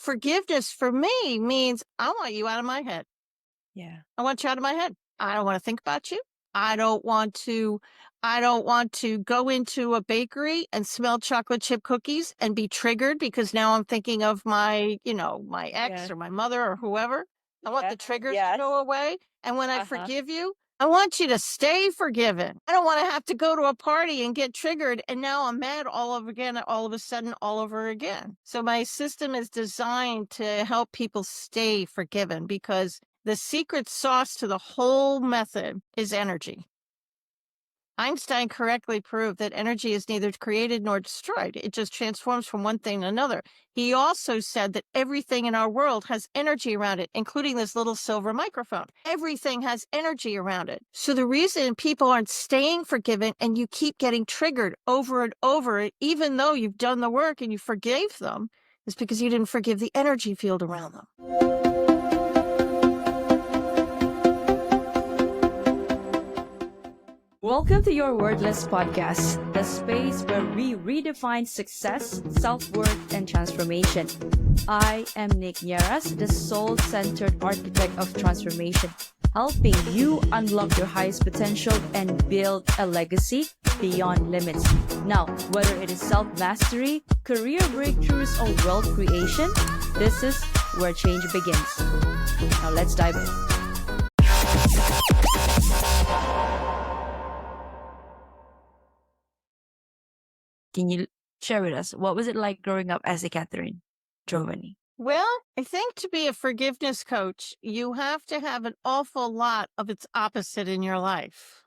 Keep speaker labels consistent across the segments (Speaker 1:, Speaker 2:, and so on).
Speaker 1: forgiveness for me means I want you out of my head.
Speaker 2: Yeah.
Speaker 1: I want you out of my head. I don't want to think about you. I don't want to I don't want to go into a bakery and smell chocolate chip cookies and be triggered because now I'm thinking of my ex
Speaker 2: Yeah.
Speaker 1: or my mother or whoever. I want the
Speaker 2: Yes.
Speaker 1: triggers to
Speaker 2: Yes.
Speaker 1: go away. And when I
Speaker 2: Uh-huh.
Speaker 1: forgive you, I want you to stay forgiven. I don't want to have to go to a party and get triggered and now I'm mad all of a sudden, all over again. So my system is designed to help people stay forgiven because the secret sauce to the whole method is energy. Einstein correctly proved that energy is neither created nor destroyed. It just transforms from one thing to another. He also said that everything in our world has energy around it, including this little silver microphone. Everything has energy around it. So the reason people aren't staying forgiven and you keep getting triggered over and over, even though you've done the work and you forgave them, is because you didn't forgive the energy field around them.
Speaker 2: Welcome to your Wordless podcast, the space where we redefine success, self-worth, and transformation. I am Nick Nieras, the soul-centered architect of transformation, helping you unlock your highest potential and build a legacy beyond limits. Now, whether it is self-mastery, career breakthroughs, or world creation, this is where change begins. Now let's dive in. Can you share with us what was it like growing up as a Katharine Giovanni?
Speaker 1: Well, I think to be a forgiveness coach, you have to have an awful lot of its opposite in your life.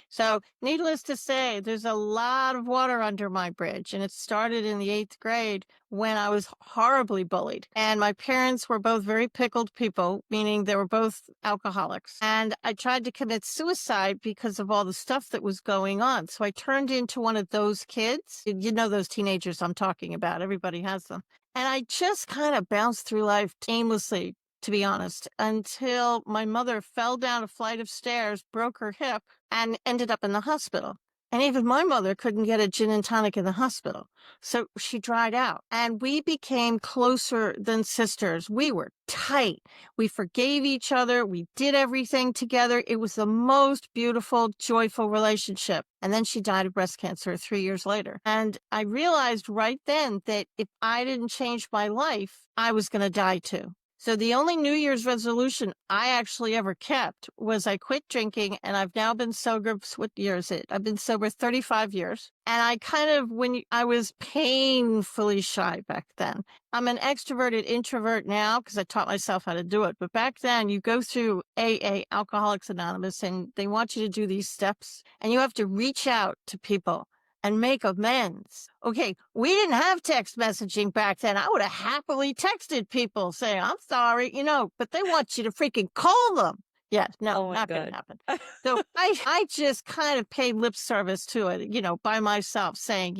Speaker 1: So, needless to say, there's a lot of water under my bridge. And it started in the 8th grade when I was horribly bullied. And my parents were both very pickled people, meaning they were both alcoholics. And I tried to commit suicide because of all the stuff that was going on. So I turned into one of those kids. You know, those teenagers I'm talking about. Everybody has them. And I just kind of bounced through life aimlessly, to be honest, until my mother fell down a flight of stairs, broke her hip, and ended up in the hospital. And even my mother couldn't get a gin and tonic in the hospital. So she dried out. And we became closer than sisters. We were tight. We forgave each other. We did everything together. It was the most beautiful, joyful relationship. And then she died of breast cancer 3 years later. And I realized right then that if I didn't change my life, I was going to die too. So the only New Year's resolution I actually ever kept was I quit drinking, and I've now been sober. What year is it? I've been sober 35 years. And I was painfully shy back then. I'm an extroverted introvert now because I taught myself how to do it. But back then you go through AA, Alcoholics Anonymous, and they want you to do these steps and you have to reach out to people and make amends. Okay, we didn't have text messaging back then. I would have happily texted people saying, I'm sorry, but they want you to freaking call them. Yes, no,
Speaker 2: Oh my
Speaker 1: not going to
Speaker 2: God.
Speaker 1: happen. So I just kind of paid lip service to it, by myself saying,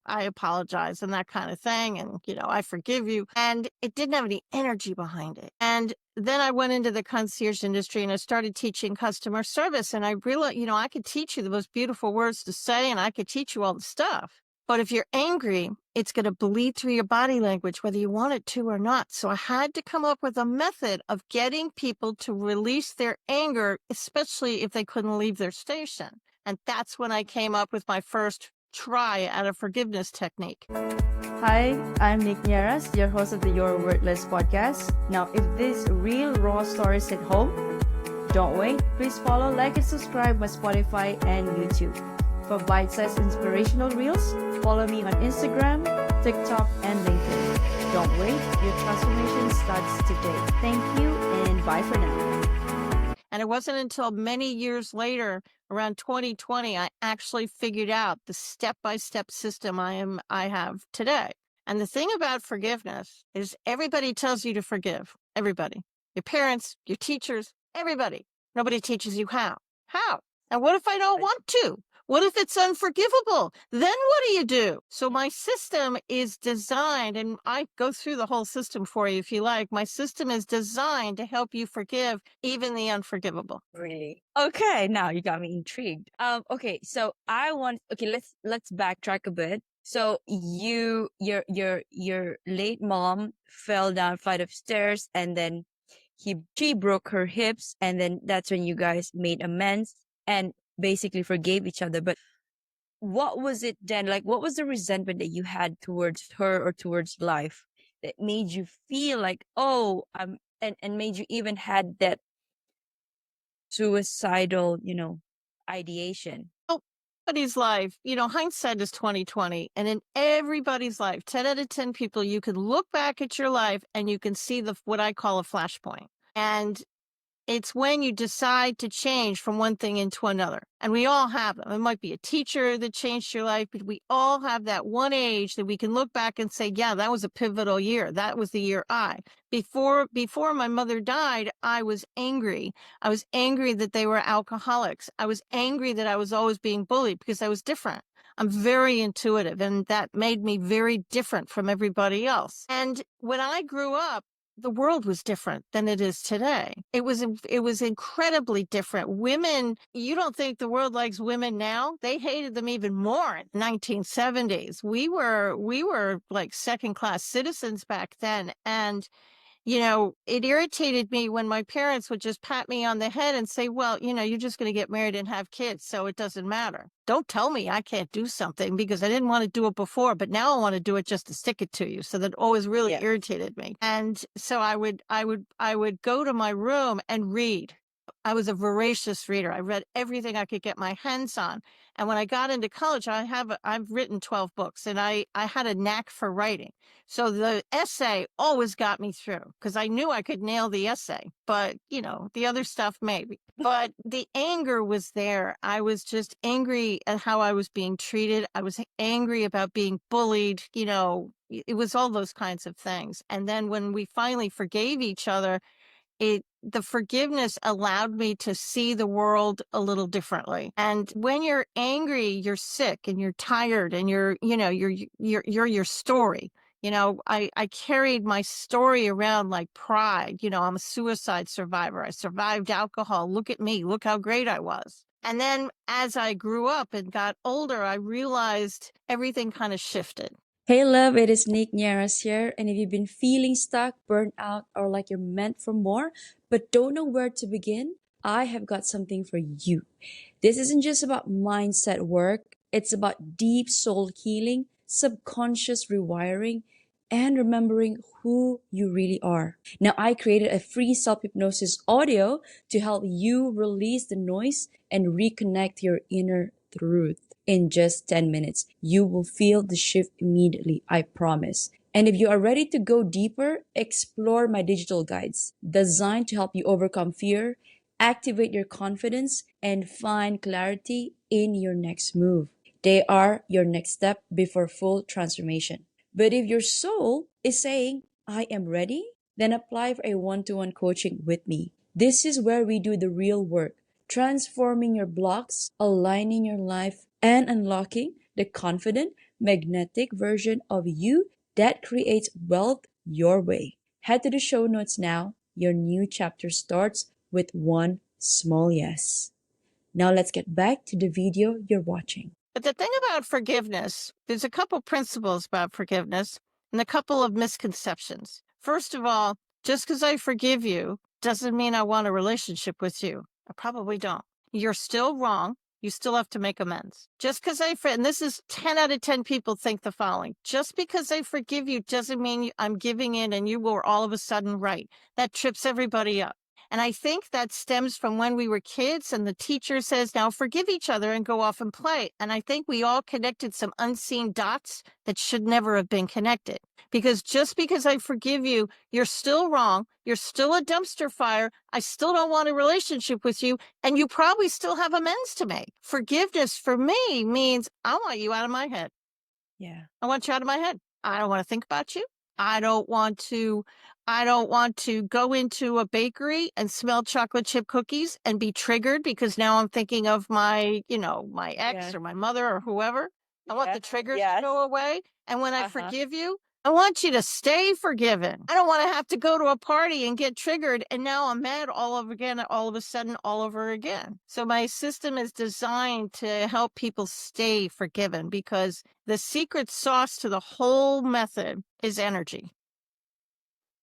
Speaker 1: I apologize and that kind of thing. And, I forgive you. And it didn't have any energy behind it. And then I went into the concierge industry and I started teaching customer service. And I realized, I could teach you the most beautiful words to say and I could teach you all the stuff. But if you're angry, it's going to bleed through your body language, whether you want it to or not. So I had to come up with a method of getting people to release their anger, especially if they couldn't leave their station. And that's when I came up with my first try at a forgiveness technique.
Speaker 2: Hi, I'm Nick Nieras, your host of the Your Wordless podcast. Now, if these real raw stories hit home, don't wait. Please follow, like, and subscribe my Spotify and YouTube. For bite-sized inspirational reels, follow me on Instagram, TikTok, and LinkedIn. Don't wait, your transformation starts today. Thank you, and bye for now.
Speaker 1: And it wasn't until many years later, around 2020, I actually figured out the step-by-step system I have today. And the thing about forgiveness is everybody tells you to forgive. Everybody. Your parents, your teachers, everybody. Nobody teaches you how. How? And what if I don't want to? What if it's unforgivable? Then what do you do? So my system is designed, and I go through the whole system for you if you like. My system is designed to help you forgive even the unforgivable.
Speaker 2: Really? Okay, now you got me intrigued. Okay, so let's backtrack a bit. So your late mom fell down a flight of stairs, and then she broke her hips, and then that's when you guys made amends and basically forgave each other. But what was it then? Like, what was the resentment that you had towards her or towards life that made you feel like, oh, and made you even had that suicidal, ideation?
Speaker 1: Oh, everybody's life, hindsight is 2020. And in everybody's life, 10 out of 10 people, you can look back at your life and you can see what I call a flashpoint. And it's when you decide to change from one thing into another. And we all have them. It might be a teacher that changed your life, but we all have that one age that we can look back and say, yeah, that was a pivotal year. That was the year before my mother died, I was angry. I was angry that they were alcoholics. I was angry that I was always being bullied because I was different. I'm very intuitive, and that made me very different from everybody else. And when I grew up, the world was different than it is today. It was incredibly different. Women, you don't think the world likes women now? They hated them even more in the 1970s. We were like second-class citizens back then. And it irritated me when my parents would just pat me on the head and say, well, you're just going to get married and have kids, so it doesn't matter. Don't tell me I can't do something because I didn't want to do it before, but now I want to do it just to stick it to you. So that always really irritated me. And so I would go to my room and read. I was a voracious reader. I read everything I could get my hands on. And when I got into college, I've written 12 books, and I had a knack for writing. So the essay always got me through because I knew I could nail the essay, but the other stuff maybe. But the anger was there. I was just angry at how I was being treated. I was angry about being bullied. It was all those kinds of things. And then when we finally forgave each other, the forgiveness allowed me to see the world a little differently. And when you're angry, you're sick and you're tired and you're your story. I carried my story around like pride. I'm a suicide survivor. I survived alcohol. Look at me. Look how great I was. And then as I grew up and got older, I realized everything kind of shifted.
Speaker 2: Hey love, it is Nick Nieras here, and if you've been feeling stuck, burnt out, or like you're meant for more, but don't know where to begin, I have got something for you. This isn't just about mindset work, it's about deep soul healing, subconscious rewiring, and remembering who you really are. Now, I created a free self hypnosis audio to help you release the noise and reconnect your inner truth. In just 10 minutes, you will feel the shift immediately, I promise. And if you are ready to go deeper, explore my digital guides designed to help you overcome fear, activate your confidence, and find clarity in your next move. They are your next step before full transformation. But if your soul is saying, I am ready, then apply for a one-to-one coaching with me. This is where we do the real work, transforming your blocks, aligning your life, and unlocking the confident, magnetic version of you that creates wealth your way. Head to the show notes now. Your new chapter starts with one small yes. Now let's get back to the video you're watching.
Speaker 1: But the thing about forgiveness, there's a couple principles about forgiveness and a couple of misconceptions. First of all, just because I forgive you doesn't mean I want a relationship with you. I probably don't. You're still wrong. You still have to make amends. Just because and this is 10 out of 10 people think the following. Just because I forgive you doesn't mean I'm giving in and you were all of a sudden right. That trips everybody up. And I think that stems from when we were kids and the teacher says, now forgive each other and go off and play. And I think we all connected some unseen dots that should never have been connected. Because just because I forgive you, you're still wrong. You're still a dumpster fire. I still don't want a relationship with you. And you probably still have amends to make. Forgiveness for me means I want you out of my head.
Speaker 2: Yeah.
Speaker 1: I want you out of my head. I don't want to think about you. I don't want to go into a bakery and smell chocolate chip cookies and be triggered because now I'm thinking of my ex or my mother or whoever. I want the triggers to go away. And when I forgive you, I want you to stay forgiven. I don't want to have to go to a party and get triggered and now I'm mad all over again, all of a sudden, all over again. So my system is designed to help people stay forgiven because the secret sauce to the whole method is energy.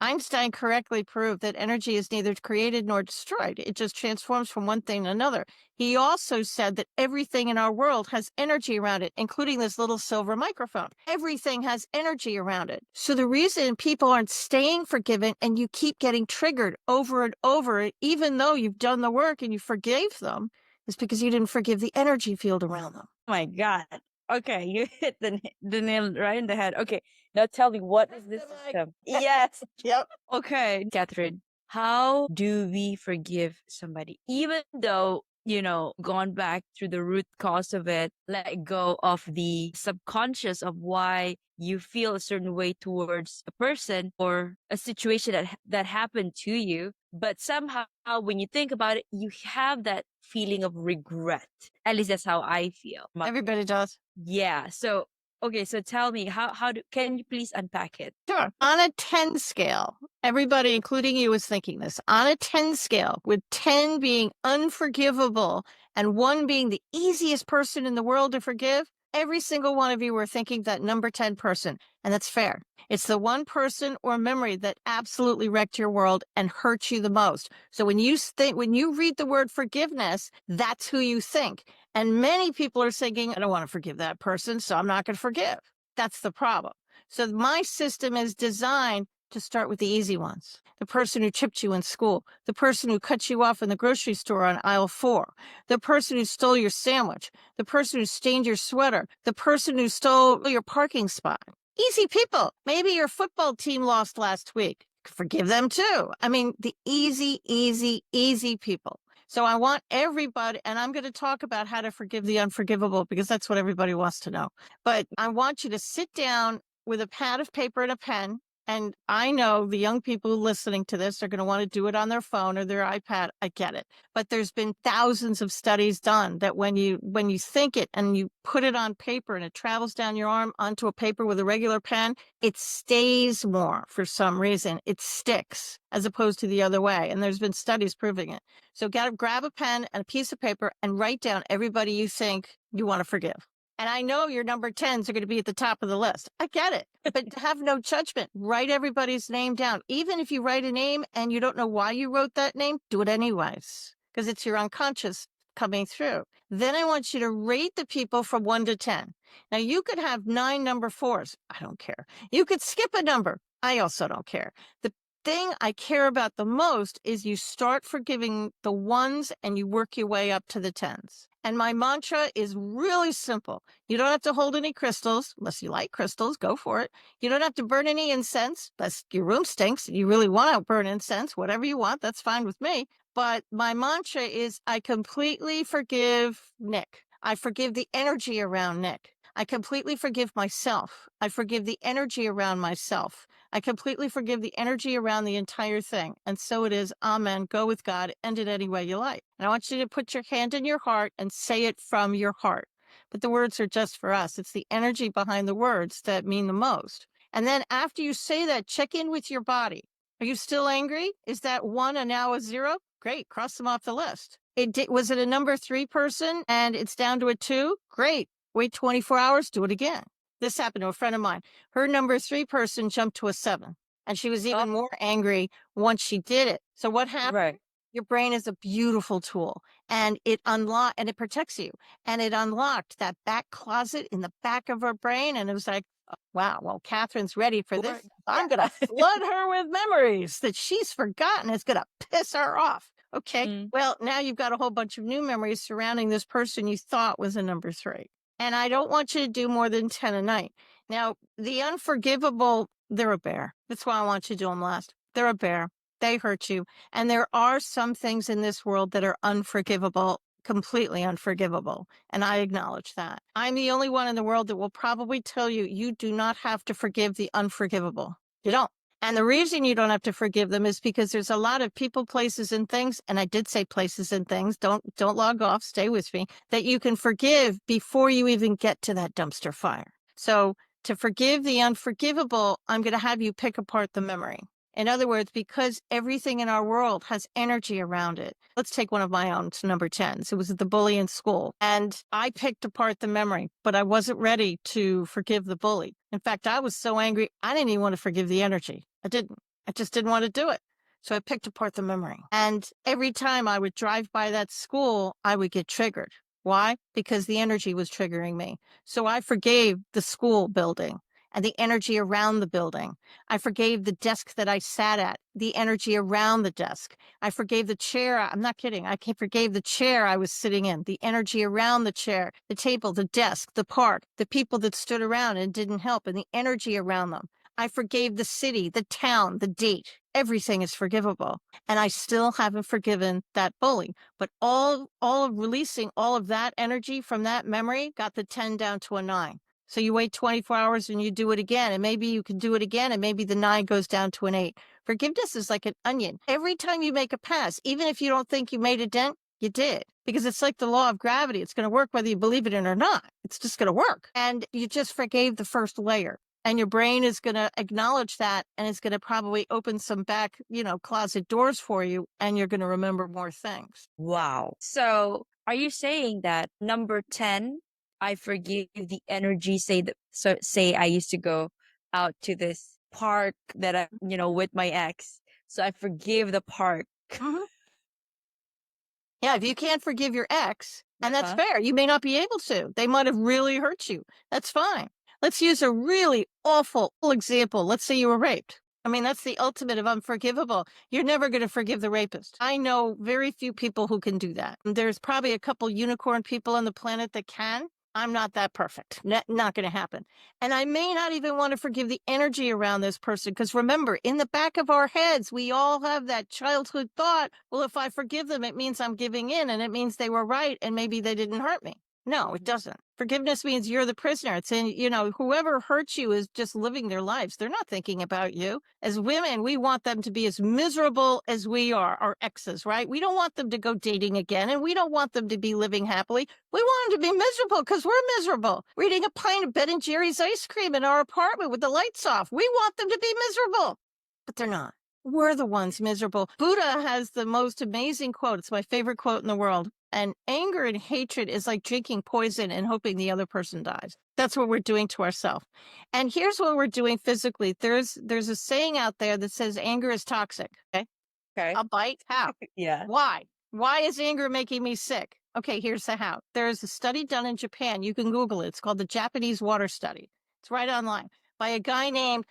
Speaker 1: Einstein correctly proved that energy is neither created nor destroyed. It just transforms from one thing to another. He also said that everything in our world has energy around it, including this little silver microphone. Everything has energy around it. So the reason people aren't staying forgiven and you keep getting triggered over and over, even though you've done the work and you forgave them, is because you didn't forgive the energy field around them.
Speaker 2: Oh my God. Okay, you hit the nail right in the head. Okay, now tell me, what is this system? Yes.
Speaker 1: Yep.
Speaker 2: Okay, Catherine, how do we forgive somebody? Even though, gone back through the root cause of it, let go of the subconscious of why you feel a certain way towards a person or a situation that happened to you. But somehow, when you think about it, you have that feeling of regret. At least that's how I feel.
Speaker 1: Everybody does.
Speaker 2: Yeah. So, okay. So tell me, can you please unpack it?
Speaker 1: Sure. On a 10 scale, everybody, including you, is thinking this. On a 10 scale, with 10 being unforgivable and 1 being the easiest person in the world to forgive, every single one of you were thinking that number 10 person. And that's fair. It's the one person or memory that absolutely wrecked your world and hurt you the most. So when you read the word forgiveness, that's who you think. And many people are thinking, I don't want to forgive that person, so I'm not going to forgive. That's the problem. So my system is designed to start with the easy ones. The person who tripped you in school, the person who cut you off in the grocery store on aisle 4, the person who stole your sandwich, the person who stained your sweater, the person who stole your parking spot. Easy people. Maybe your football team lost last week. Forgive them too. I mean, the easy people. So I want everybody, and I'm going to talk about how to forgive the unforgivable because that's what everybody wants to know. But I want you to sit down with a pad of paper and a pen. And I know the young people listening to this are going to want to do it on their phone or their iPad. I get it. But there's been thousands of studies done that when you think it and you put it on paper and it travels down your arm onto a paper with a regular pen, it stays more for some reason. It sticks as opposed to the other way. And there's been studies proving it. So grab a pen and a piece of paper and write down everybody you think you want to forgive. And I know your number 10s are going to be at the top of the list. I get it. But have no judgment. Write everybody's name down. Even if you write a name and you don't know why you wrote that name, do it anyways, because it's your unconscious coming through. Then I want you to rate the people from 1 to 10. Now, you could have 9 number 4s. I don't care. You could skip a number. I also don't care. The thing I care about the most is you start forgiving the 1s and you work your way up to the 10s. And my mantra is really simple. You don't have to hold any crystals, unless you like crystals, go for it. You don't have to burn any incense, unless your room stinks and you really want to burn incense, whatever you want, that's fine with me. But my mantra is I completely forgive Nick. I forgive the energy around Nick. I completely forgive myself. I forgive the energy around myself. I completely forgive the energy around the entire thing. And so it is. Amen. Go with God. End it any way you like. And I want you to put your hand in your heart and say it from your heart. But the words are just for us. It's the energy behind the words that mean the most. And then after you say that, check in with your body. Are you still angry? Is that 1 and now a 0? Great. Cross them off the list. Was it a number 3 person and it's down to a 2? Great. Wait 24 hours. Do it again. This happened to a friend of mine. Her number 3 person jumped to a 7, and she was even more angry once she did it. So what happened?
Speaker 2: Right.
Speaker 1: Your brain is a beautiful tool, and it protects you. And it unlocked that back closet in the back of her brain. And it was like, oh, wow, well, Catherine's ready for this. I'm going to flood her with memories that she's forgotten. It's going to piss her off. Okay. Well, now you've got a whole bunch of new memories surrounding this person you thought was a number 3. And I don't want you to do more than 10 a night. Now, the unforgivable, they're a bear. That's why I want you to do them last. They're a bear. They hurt you. And there are some things in this world that are unforgivable, completely unforgivable. And I acknowledge that. I'm the only one in the world that will probably tell you, you do not have to forgive the unforgivable. You don't. And the reason you don't have to forgive them is because there's a lot of people, places, and things, and I did say places and things, don't log off, stay with me, that you can forgive before you even get to that dumpster fire. So To forgive the unforgivable, I'm going to have you pick apart the memory. In other words, because everything in our world has energy around it. Let's take one of my own, it's number 10s. It was the bully in school. And I picked apart the memory, but I wasn't ready to forgive the bully. In fact, I was so angry, I didn't even want to forgive the energy. I didn't. I just didn't want to do it. So I picked apart the memory. And every time I would drive by that school, I would get triggered. Why? Because the energy was triggering me. So I forgave the school building and the energy around the building. I forgave the desk that I sat at, the energy around the desk. I forgave the chair. I'm not kidding. Forgave the chair I was sitting in, the energy around the chair, the table, the desk, the park, the people that stood around and didn't help, and the energy around them. I forgave the city, the town, the date. Everything is forgivable. And I still haven't forgiven that bully. But all of releasing all of that energy from that memory got the 10 down to a 9. So you wait 24 hours and you do it again, and maybe you can do it again, and maybe the 9 goes down to an 8. Forgiveness is like an onion. Every time you make a pass, even if you don't think you made a dent, you did. Because it's like the law of gravity. It's going to work whether you believe it in or not. It's just going to work. And you just forgave the first layer. And your brain is going to acknowledge that, and it's going to probably open some back, closet doors for you, and you're going to remember more things.
Speaker 2: Wow. So are you saying that number 10, I forgive the energy, say I used to go out to this park that with my ex. So I forgive the park.
Speaker 1: Mhm. Yeah, if you can't forgive your ex, and that's
Speaker 2: Uh-huh.
Speaker 1: fair, you may not be able to. They might have really hurt you. That's fine. Let's use a really awful example. Let's say you were raped. I mean, that's the ultimate of unforgivable. You're never going to forgive the rapist. I know very few people who can do that. There's probably a couple unicorn people on the planet that can. I'm not that perfect. Not going to happen. And I may not even want to forgive the energy around this person, because remember, in the back of our heads, we all have that childhood thought, well, if I forgive them, it means I'm giving in, and it means they were right, and maybe they didn't hurt me. No, it doesn't. Forgiveness means you're the prisoner. It's in, whoever hurts you is just living their lives. They're not thinking about you. As women, we want them to be as miserable as we are, our exes, right? We don't want them to go dating again, and we don't want them to be living happily. We want them to be miserable because we're miserable. We're eating a pint of Ben & Jerry's ice cream in our apartment with the lights off. We want them to be miserable, but they're not. We're the ones miserable. Buddha has the most amazing quote. It's my favorite quote in the world. And anger and hatred is like drinking poison and hoping the other person dies. That's what we're doing to ourselves. And here's what we're doing physically. There's a saying out there that says anger is toxic. Okay.
Speaker 2: Okay.
Speaker 1: A bite? How?
Speaker 2: Yeah.
Speaker 1: Why? Why is anger making me sick? Okay, here's the how. There's a study done in Japan. You can Google it. It's called the Japanese water study. It's right online by a guy named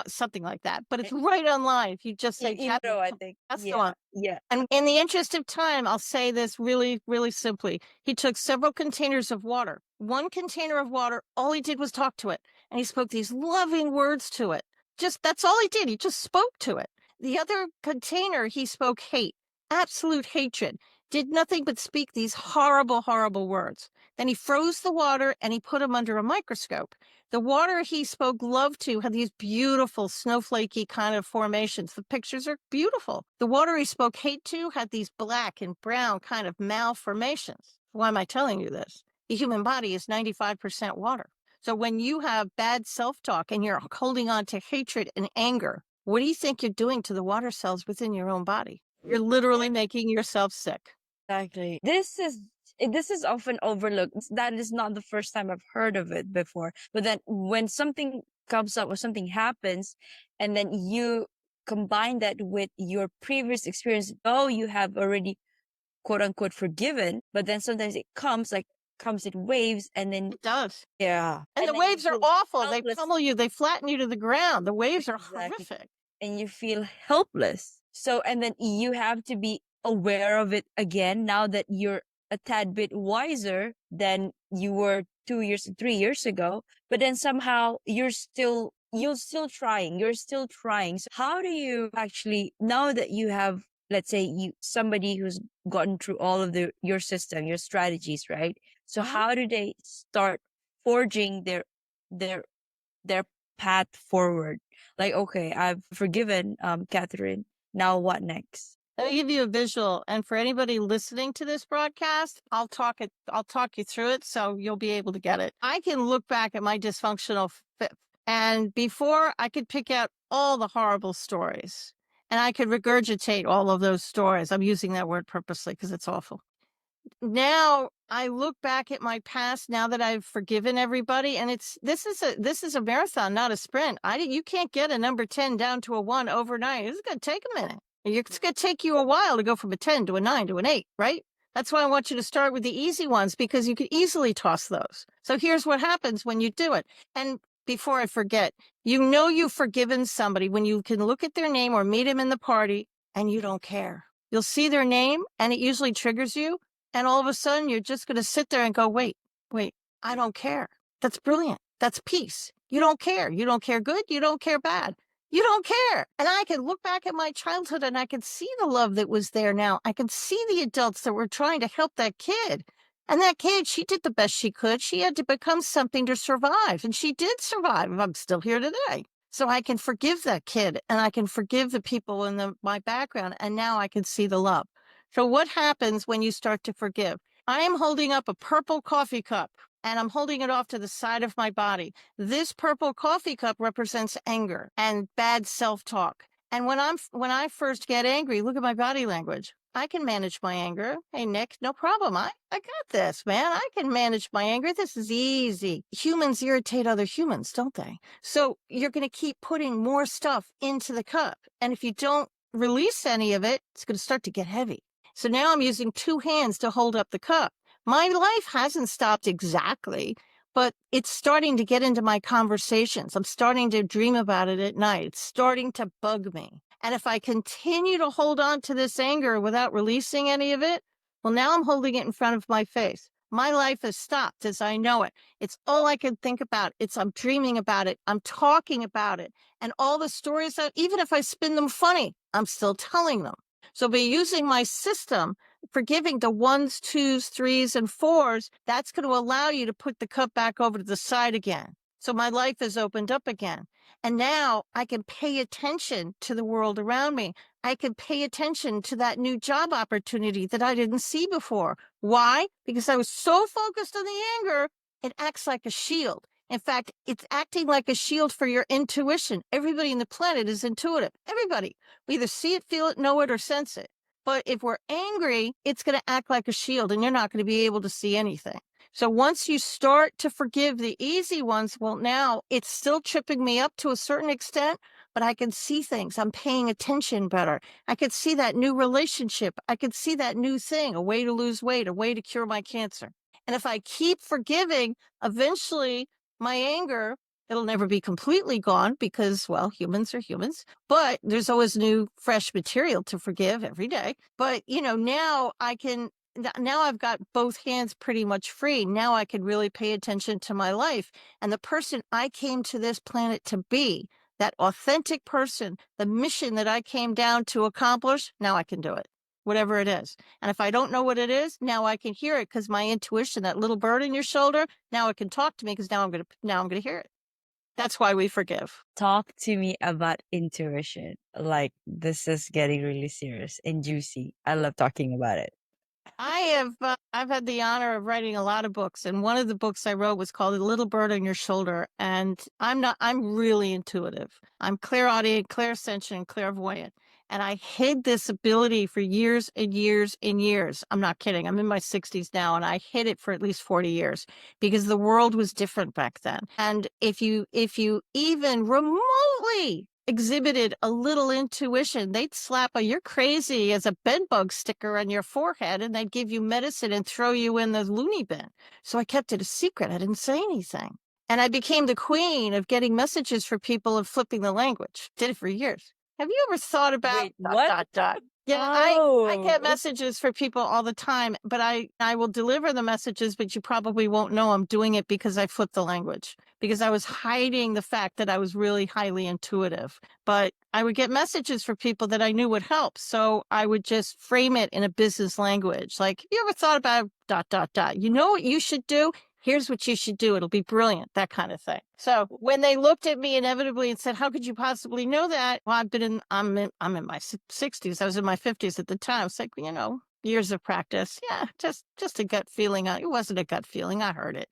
Speaker 1: something like that, but it's right online. If you just say
Speaker 2: I think.
Speaker 1: that's the one.
Speaker 2: Yeah.
Speaker 1: And in the interest of time, I'll say this really, really simply. He took several containers of water. One container of water, all he did was talk to it. And he spoke these loving words to it. That's all he did. He just spoke to it. The other container, he spoke hate, absolute hatred, did nothing but speak these horrible, horrible words. Then he froze the water and he put them under a microscope. The water he spoke love to had these beautiful snowflakey kind of formations. The pictures are beautiful. The water he spoke hate to had these black and brown kind of malformations. Why am I telling you this? The human body is 95% water. So when you have bad self-talk and you're holding on to hatred and anger, what do you think you're doing to the water cells within your own body? You're literally making yourself sick.
Speaker 2: Exactly. This is often overlooked. That is not the first time I've heard of it before. But then when something comes up or something happens, and then you combine that with your previous experience, though you have already quote unquote forgiven, but then sometimes it comes in waves, and then
Speaker 1: It does.
Speaker 2: yeah.
Speaker 1: And the
Speaker 2: then you
Speaker 1: waves are
Speaker 2: feel
Speaker 1: awful. They
Speaker 2: helpless.
Speaker 1: pummel you. They flatten you to the ground. The waves are
Speaker 2: Exactly.
Speaker 1: horrific.
Speaker 2: And you feel helpless. So, and then you have to be aware of it again now that you're a tad bit wiser than you were 2 years, 3 years ago. But then somehow you're still trying. You're still trying. So how do you actually, now that you have, let's say somebody who's gotten through all of your system, your strategies, right? So how do they start forging their their path forward? Like, okay, I've forgiven Catherine. Now what next?
Speaker 1: Let me give you a visual. And for anybody listening to this broadcast, I'll talk you through it so you'll be able to get it. I can look back at my dysfunctional fifth, and before I could pick out all the horrible stories and I could regurgitate all of those stories. I'm using that word purposely because it's awful. Now I look back at my past now that I've forgiven everybody, and this is a marathon, not a sprint. You can't get a number 10 down to a 1 overnight. It's going to take a minute. It's going to take you a while to go from a 10 to a 9 to an 8, right? That's why I want you to start with the easy ones, because you can easily toss those. So here's what happens when you do it. And before I forget, you know you've forgiven somebody when you can look at their name or meet him in the party and you don't care. You'll see their name and it usually triggers you. And all of a sudden, you're just going to sit there and go, wait, I don't care. That's brilliant. That's peace. You don't care. You don't care good. You don't care bad. You don't care. And I can look back at my childhood and I can see the love that was there now. I can see the adults that were trying to help that kid. And that kid, she did the best she could. She had to become something to survive. And she did survive. I'm still here today. So I can forgive that kid and I can forgive the people in my background. And now I can see the love. So what happens when you start to forgive? I am holding up a purple coffee cup and I'm holding it off to the side of my body. This purple coffee cup represents anger and bad self-talk. And when I first get angry, look at my body language. I can manage my anger. Hey, Nick, no problem. I got this, man. I can manage my anger. This is easy. Humans irritate other humans, don't they? So you're going to keep putting more stuff into the cup. And if you don't release any of it, it's going to start to get heavy. So now I'm using two hands to hold up the cup. My life hasn't stopped exactly, but it's starting to get into my conversations. I'm starting to dream about it at night. It's starting to bug me. And if I continue to hold on to this anger without releasing any of it, well, now I'm holding it in front of my face. My life has stopped as I know it. It's all I can think about. I'm dreaming about it. I'm talking about it. And all the stories that, even if I spin them funny, I'm still telling them. So by using my system, forgiving the 1s, 2s, 3s, and 4s, that's going to allow you to put the cup back over to the side again. So my life has opened up again. And now I can pay attention to the world around me. I can pay attention to that new job opportunity that I didn't see before. Why? Because I was so focused on the anger, it acts like a shield. In fact, it's acting like a shield for your intuition. Everybody on the planet is intuitive. Everybody. We either see it, feel it, know it, or sense it. But if we're angry, it's going to act like a shield and you're not going to be able to see anything. So once you start to forgive the easy ones, well, now it's still tripping me up to a certain extent, but I can see things. I'm paying attention better. I could see that new relationship. I could see that new thing, a way to lose weight, a way to cure my cancer. And if I keep forgiving, eventually my anger, it'll never be completely gone because, well, humans are humans, but there's always new, fresh material to forgive every day. But, now I've got both hands pretty much free. Now I can really pay attention to my life. And the person I came to this planet to be, that authentic person, the mission that I came down to accomplish, now I can do it, whatever it is. And if I don't know what it is, now I can hear it because my intuition, that little bird in your shoulder, now it can talk to me because now I'm going to hear it. That's why we forgive.
Speaker 2: Talk to me about intuition. Like, this is getting really serious and juicy. I love talking about it.
Speaker 1: I've had the honor of writing a lot of books, and one of the books I wrote was called "A Little Bird on Your Shoulder." And I'm really intuitive. I'm clairaudient, clairsentient, clairvoyant, and I hid this ability for years and years and years. I'm not kidding. I'm in my 60s now, and I hid it for at least 40 years because the world was different back then. And if you even remotely exhibited a little intuition, they'd slap a "you're crazy" as a bedbug sticker on your forehead, and they'd give you medicine and throw you in the loony bin. So I kept it a secret. I didn't say anything. And I became the queen of getting messages for people and flipping the language. Did it for years. Have you ever thought about
Speaker 2: Wait, what?
Speaker 1: Yeah, I get
Speaker 2: Oh,
Speaker 1: messages for people all the time, but I will deliver the messages, but you probably won't know I'm doing it because I flipped the language, because I was hiding the fact that I was really highly intuitive. But I would get messages for people that I knew would help. So I would just frame it in a business language. Like, have you ever thought about ... You know what you should do? Here's what you should do. It'll be brilliant, that kind of thing. So when they looked at me inevitably and said, how could you possibly know that? Well, I'm in my 60s. I was in my 50s at the time. It's like, years of practice. Yeah, just a gut feeling. It wasn't a gut feeling. I heard it,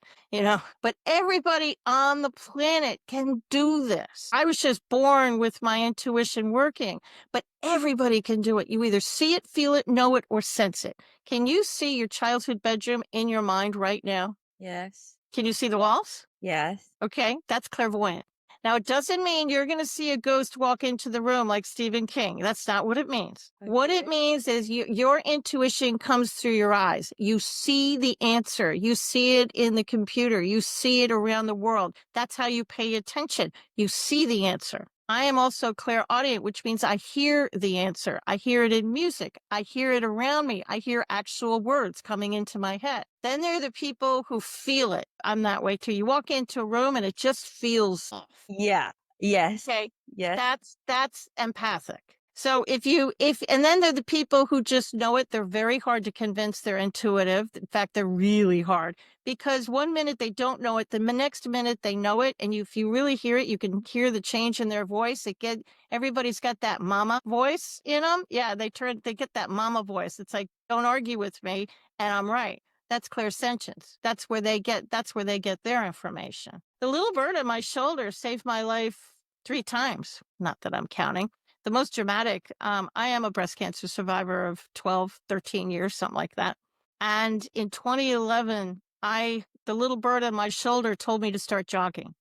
Speaker 1: but everybody on the planet can do this. I was just born with my intuition working, but everybody can do it. You either see it, feel it, know it, or sense it. Can you see your childhood bedroom in your mind right now?
Speaker 2: Yes.
Speaker 1: Can you see the walls?
Speaker 2: Yes.
Speaker 1: Okay, that's clairvoyant. Now, it doesn't mean you're going to see a ghost walk into the room like Stephen King. That's not what it means.
Speaker 2: Okay.
Speaker 1: What it means is your intuition comes through your eyes. You see the answer. You see it in the computer. You see it around the world. That's how you pay attention. You see the answer. I am also clairaudient, which means I hear the answer. I hear it in music. I hear it around me. I hear actual words coming into my head. Then there are the people who feel it. I'm that way too. You walk into a room and it just feels off.
Speaker 2: Yeah. Yes.
Speaker 1: Okay.
Speaker 2: Yes.
Speaker 1: That's empathic. So and then there are the people who just know it. They're very hard to convince. They're intuitive. In fact, they're really hard because one minute they don't know it. The next minute they know it. And if you really hear it, you can hear the change in their voice. Everybody's got that mama voice in them. Yeah. They get that mama voice. It's like, don't argue with me. And I'm right. That's clairsentience. That's where they get their information. The little bird on my shoulder saved my life 3 times. Not that I'm counting. The most dramatic, I am a breast cancer survivor of 12, 13 years, something like that. And in 2011, the little bird on my shoulder told me to start jogging.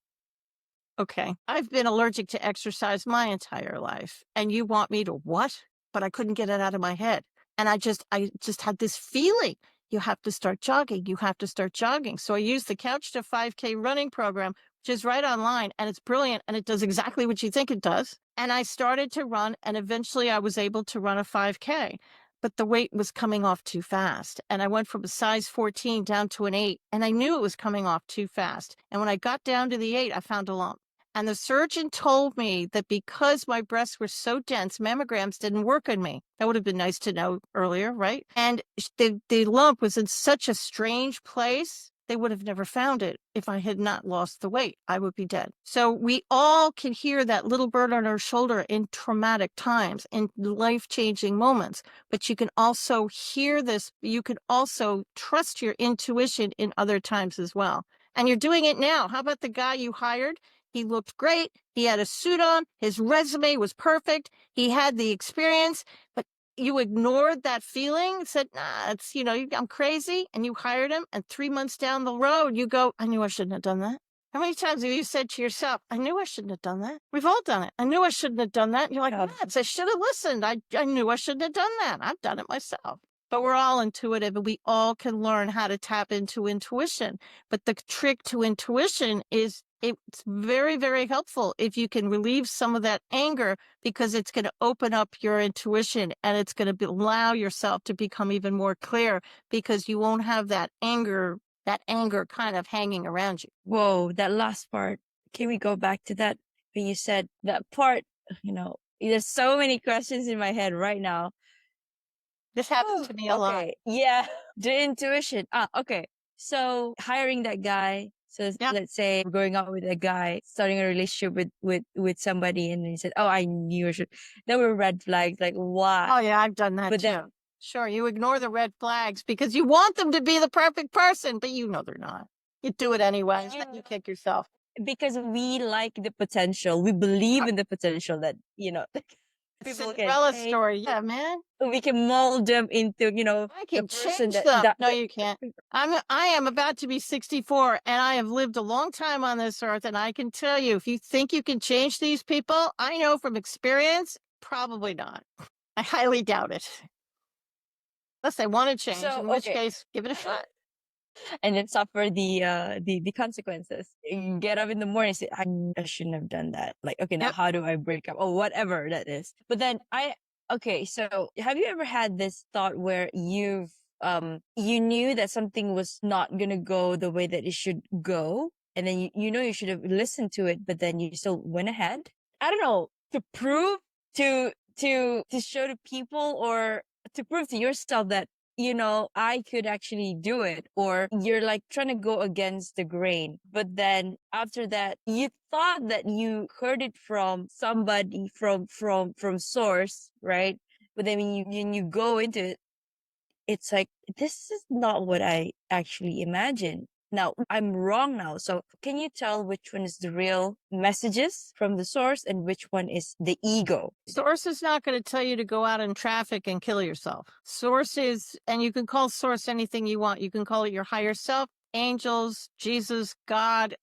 Speaker 1: Okay. I've been allergic to exercise my entire life. And you want me to what? But I couldn't get it out of my head. And I just had this feeling. You have to start jogging. You have to start jogging. So I used the Couch to 5K running program, which is right online, and it's brilliant, and it does exactly what you think it does. And I started to run, and eventually I was able to run a 5K, but the weight was coming off too fast. And I went from a size 14 down to an 8, and I knew it was coming off too fast. And when I got down to the 8, I found a lump. And the surgeon told me that because my breasts were so dense, mammograms didn't work on me. That would have been nice to know earlier, right? And the lump was in such a strange place, they would have never found it if I had not lost the weight. I would be dead. So we all can hear that little bird on our shoulder in traumatic times, in life-changing moments. But you can also hear this. You can also trust your intuition in other times as well. And you're doing it now. How about the guy you hired? He looked great. He had a suit on. His resume was perfect. He had the experience, but you ignored that feeling, said, nah, I'm crazy. And you hired him. And 3 months down the road, you go, I knew I shouldn't have done that. How many times have you said to yourself, I knew I shouldn't have done that? We've all done it. I knew I shouldn't have done that. And you're like, nuts, I should have listened. I knew I shouldn't have done that. I've done it myself. But we're all intuitive and we all can learn how to tap into intuition. But the trick to intuition is it's very, very helpful if you can relieve some of that anger, because it's going to open up your intuition and it's going to allow yourself to become even more clear, because you won't have that anger kind of hanging around you.
Speaker 2: Whoa, that last part. Can we go back to that? When you said that part, there's so many questions in my head right now.
Speaker 1: This happens to me a lot.
Speaker 2: Yeah. The intuition. Okay. So hiring that guy. So let's say we're going out with a guy, starting a relationship with somebody, and he said, oh, I knew I should. There were red flags. Like, why?
Speaker 1: Oh, yeah, I've done that too. Sure, you ignore the red flags because you want them to be the perfect person, but they're not. You do it anyway, then you kick yourself.
Speaker 2: Because we like the potential. We believe in the potential that,
Speaker 1: Cinderella story. Yeah, man.
Speaker 2: We can mold them into,
Speaker 1: I can change them. No, you can't. I am about to be 64 and I have lived a long time on this earth. And I can tell you, if you think you can change these people, I know from experience, probably not. I highly doubt it. Unless they want to change, in which case, give it a shot.
Speaker 2: And then suffer the consequences. You get up in the morning and say, I shouldn't have done that. Like, okay, now how do I break up? Or whatever that is. But then so have you ever had this thought where you knew that something was not gonna go the way that it should go, and then you should have listened to it, but then you still went ahead? I don't know, to prove to show to people, or to prove to yourself that I could actually do it. Or you're like trying to go against the grain. But then after that, you thought that you heard it from somebody from source, right? But then when you go into it, it's like, this is not what I actually imagined. Now, I'm wrong now. So, can you tell which one is the real messages from the source and which one is the ego?
Speaker 1: Source is not going to tell you to go out in traffic and kill yourself. Source is, and you can call source anything you want. You can call it your higher self, angels, Jesus, God.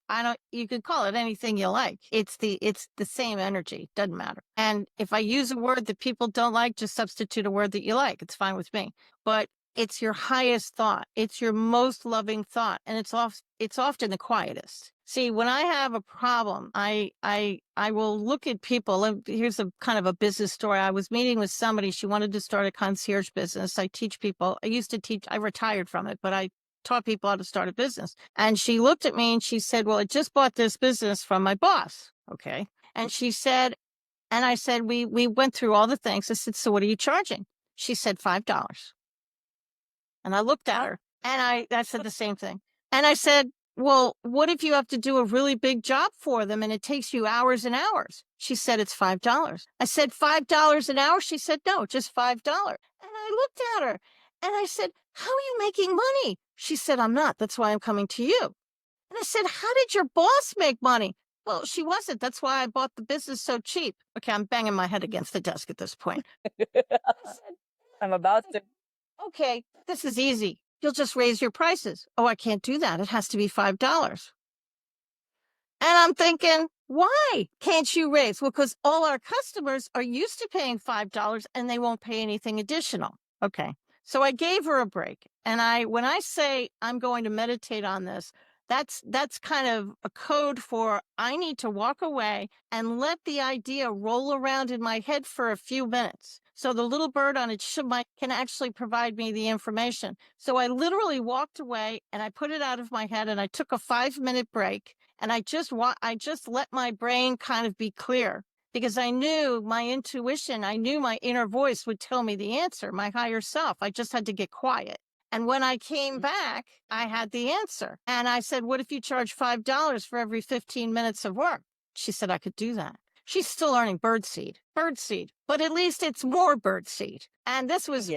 Speaker 1: You can call it anything you like. It's the same energy. Doesn't matter. And if I use a word that people don't like, just substitute a word that you like. It's fine with me. But it's your highest thought. It's your most loving thought. And it's often the quietest. See, when I have a problem, I will look at people. And here's a kind of a business story. I was meeting with somebody. She wanted to start a concierge business. I teach people. I used to teach. I retired from it, but I taught people how to start a business. And she looked at me and she said, well, I just bought this business from my boss. Okay. And she said, and I said, we went through all the things. I said, so what are you charging? She said, $5. And I looked at her and I said the same thing. And I said, well, what if you have to do a really big job for them and it takes you hours and hours? She said, it's $5. I said, $5 an hour? She said, no, just $5. And I looked at her and I said, how are you making money? She said, I'm not. That's why I'm coming to you. And I said, how did your boss make money? Well, she wasn't. That's why I bought the business so cheap. Okay, I'm banging my head against the desk at this point. I said,
Speaker 2: I'm about to.
Speaker 1: okay, this is easy. You'll just raise your prices. Oh, I can't do that. It has to be $5. And I'm thinking, why can't you raise? Well, because all our customers are used to paying $5 and they won't pay anything additional. Okay. So I gave her a break. And when I say I'm going to meditate on this, that's kind of a code for I need to walk away and let the idea roll around in my head for a few minutes. So the little bird on its can actually provide me the information. So I literally walked away and I put it out of my head and I took a 5-minute break and I just let my brain kind of be clear because I knew my intuition, I knew my inner voice would tell me the answer, my higher self. I just had to get quiet. And when I came back, I had the answer. And I said, what if you charge $5 for every 15 minutes of work? She said, I could do that. She's still earning birdseed, but at least it's more birdseed. And this was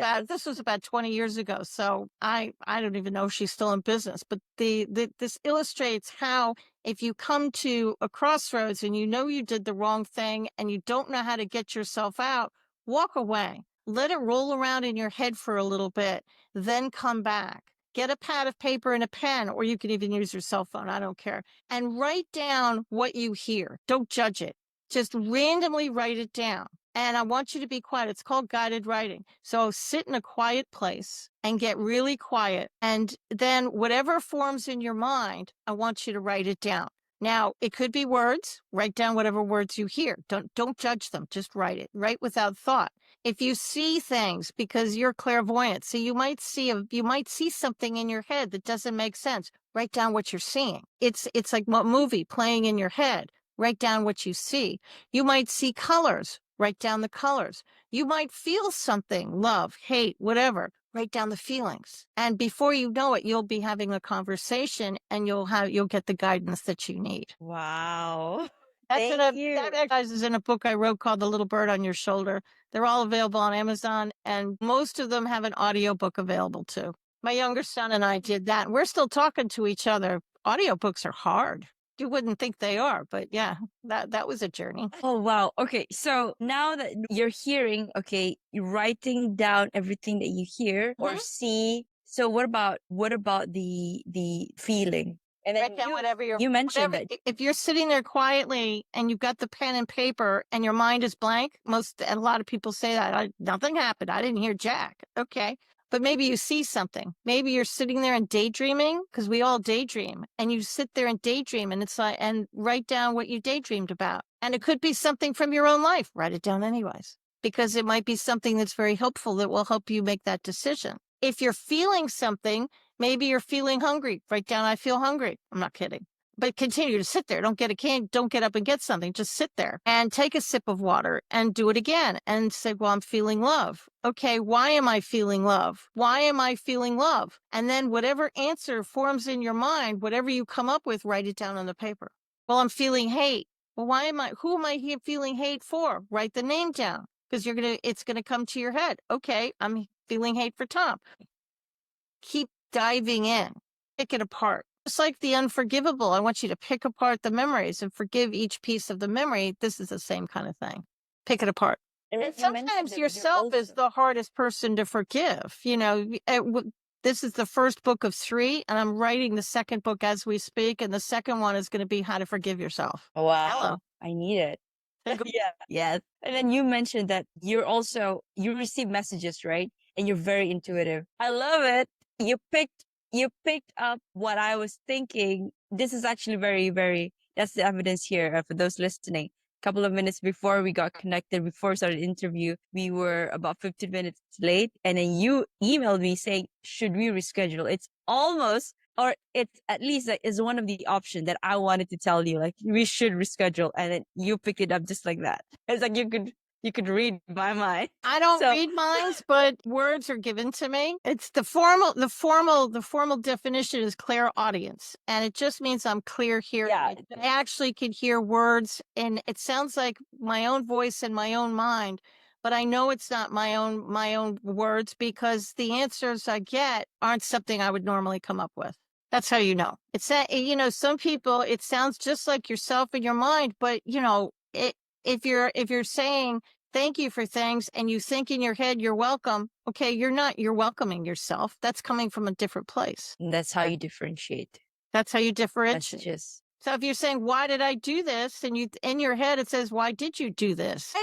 Speaker 1: about 20 years ago. So I don't even know if she's still in business, but this illustrates how if you come to a crossroads and you know you did the wrong thing and you don't know how to get yourself out, walk away. Let it roll around in your head for a little bit, then come back. Get a pad of paper and a pen, or you can even use your cell phone. I don't care. And write down what you hear. Don't judge it. Just randomly write it down. And I want you to be quiet. It's called guided writing. So sit in a quiet place and get really quiet. And then whatever forms in your mind, I want you to write it down. Now, it could be words. Write down whatever words you hear. Don't judge them. Just write it. Write without thought. If you see things, because you're clairvoyant, so you might see something in your head that doesn't make sense. Write down what you're seeing. It's like a movie playing in your head. Write down what you see. You might see colors. Write down the colors. You might feel something, love, hate, whatever. Write down the feelings. And before you know it, you'll be having a conversation and you'll get the guidance that you need.
Speaker 2: Wow.
Speaker 1: That exercise is in a book I wrote called The Little Bird on Your Shoulder. They're all available on Amazon, and most of them have an audiobook available too. My younger son and I did that. We're still talking to each other. Audiobooks are hard. You wouldn't think they are, but yeah, that was a journey.
Speaker 2: Oh, wow. Okay. So now that you're hearing, okay, you're writing down everything that you hear or see. So what about the feeling? And then you mentioned that
Speaker 1: if you're sitting there quietly and you've got the pen and paper and your mind is blank, a lot of people say that nothing happened. I didn't hear Jack. Okay. But maybe you see something. Maybe you're sitting there and daydreaming, because we all daydream, and you sit there and daydream and write down what you daydreamed about. And it could be something from your own life. Write it down anyways, because it might be something that's very helpful that will help you make that decision. If you're feeling something, maybe you're feeling hungry. Write down, I feel hungry. I'm not kidding. but continue to sit there. Don't get up and get something. Just sit there and take a sip of water and do it again and say, well, I'm feeling love. Okay, why am I feeling love? Why am I feeling love? And then whatever answer forms in your mind, whatever you come up with, write it down on the paper. Well, I'm feeling hate. Well, who am I feeling hate for? Write the name down because it's going to come to your head. Okay, I'm feeling hate for Tom. Keep diving in, pick it apart. Just like the unforgivable, I want you to pick apart the memories and forgive each piece of the memory. This is the same kind of thing. Pick it apart. And
Speaker 2: You mentioned
Speaker 1: sometimes
Speaker 2: that you're
Speaker 1: yourself is
Speaker 2: also
Speaker 1: the hardest person to forgive. This is the first book of 3, and I'm writing the second book as we speak. And the second one is going to be how to forgive yourself.
Speaker 2: wow.
Speaker 1: Hello.
Speaker 2: I need it.
Speaker 1: Think
Speaker 2: Yeah. Yes. And then you mentioned that you receive messages, right? And you're very intuitive. I love it. You picked up what I was thinking. This is actually very, very, that's the evidence here for those listening. A couple of minutes before we got connected, before we started the interview, we were about 15 minutes late. And then you emailed me saying, should we reschedule? It's almost, or it's at least like, is one of the options that I wanted to tell you, like we should reschedule. And then you picked it up just like that. It's like you could read my mind.
Speaker 1: I don't
Speaker 2: So
Speaker 1: read minds, but words are given to me. It's the formal definition is clairaudience, and it just means I'm clear hearing.
Speaker 2: yeah,
Speaker 1: I actually can hear words, and it sounds like my own voice in my own mind, but I know it's not my own words because the answers I get aren't something I would normally come up with. That's how you know. It's that, some people, it sounds just like yourself in your mind, but if you're saying thank you for things and you think in your head you're welcome, okay, you're welcoming yourself. That's coming from a different place.
Speaker 2: that's how you differentiate
Speaker 1: That's how you differentiate.
Speaker 2: messages.
Speaker 1: So if you're saying, why did I do this? And you in your head it says, why did you do this?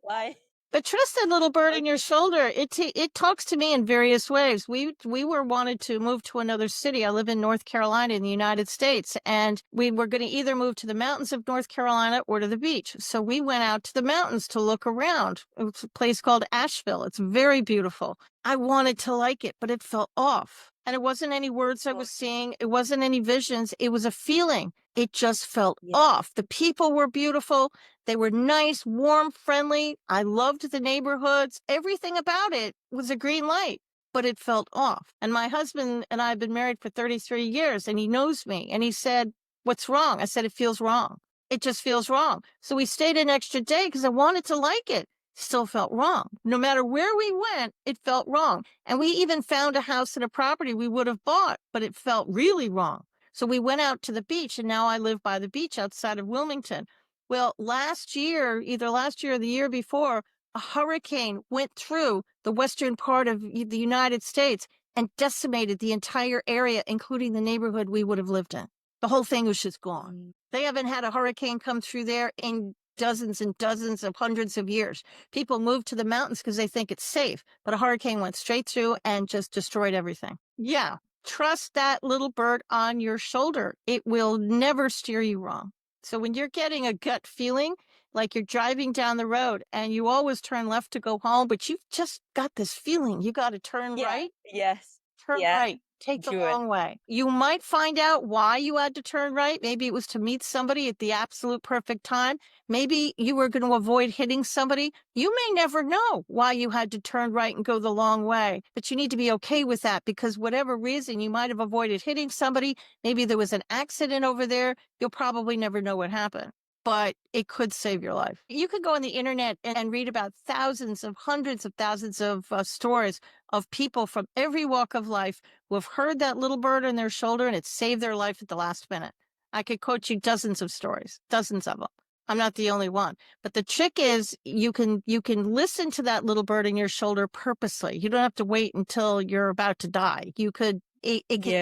Speaker 2: Why?
Speaker 1: But trust that little bird in your shoulder. It talks to me in various ways. We were wanted to move to another city. I live in North Carolina in the United States, and we were going to either move to the mountains of North Carolina or to the beach. So we went out to the mountains to look around. It's a place called Asheville. It's very beautiful. I wanted to like it, but it felt off. And it wasn't any words I was seeing. It wasn't any visions. It was a feeling. It just felt off. The people were beautiful. They were nice, warm, friendly. I loved the neighborhoods. Everything about it was a green light, but it felt off. And my husband and I have been married for 33 years, and he knows me. And he said, what's wrong? I said, it feels wrong. It just feels wrong. So we stayed an extra day because I wanted to like it. Still felt wrong. No matter where we went, it felt wrong. And we even found a house and a property we would have bought, but it felt really wrong. So we went out to the beach, and now I live by the beach outside of Wilmington. Well, either last year or the year before, a hurricane went through the western part of the United States and decimated the entire area, including the neighborhood we would have lived in. The whole thing was just gone. They haven't had a hurricane come through there in dozens and dozens of hundreds of years. People moved to the mountains because they think it's safe, but a hurricane went straight through and just destroyed everything. Yeah. Trust that little bird on your shoulder. It will never steer you wrong. So when you're getting a gut feeling, like you're driving down the road and you always turn left to go home, but you've just got this feeling you got to turn right.
Speaker 2: Yes.
Speaker 1: Turn right. Take the
Speaker 2: Do it.
Speaker 1: long way. You might find out why you had to turn right. Maybe it was to meet somebody at the absolute perfect time. Maybe you were going to avoid hitting somebody. You may never know why you had to turn right and go the long way, but you need to be okay with that because whatever reason you might have avoided hitting somebody, maybe there was an accident over there. You'll probably never know what happened, but it could save your life. You could go on the internet and read about hundreds of thousands of stories of people from every walk of life who have heard that little bird on their shoulder and it saved their life at the last minute. I could quote you dozens of stories, dozens of them. I'm not the only one. But the trick is you can listen to that little bird in your shoulder purposely. You don't have to wait until you're about to die. It can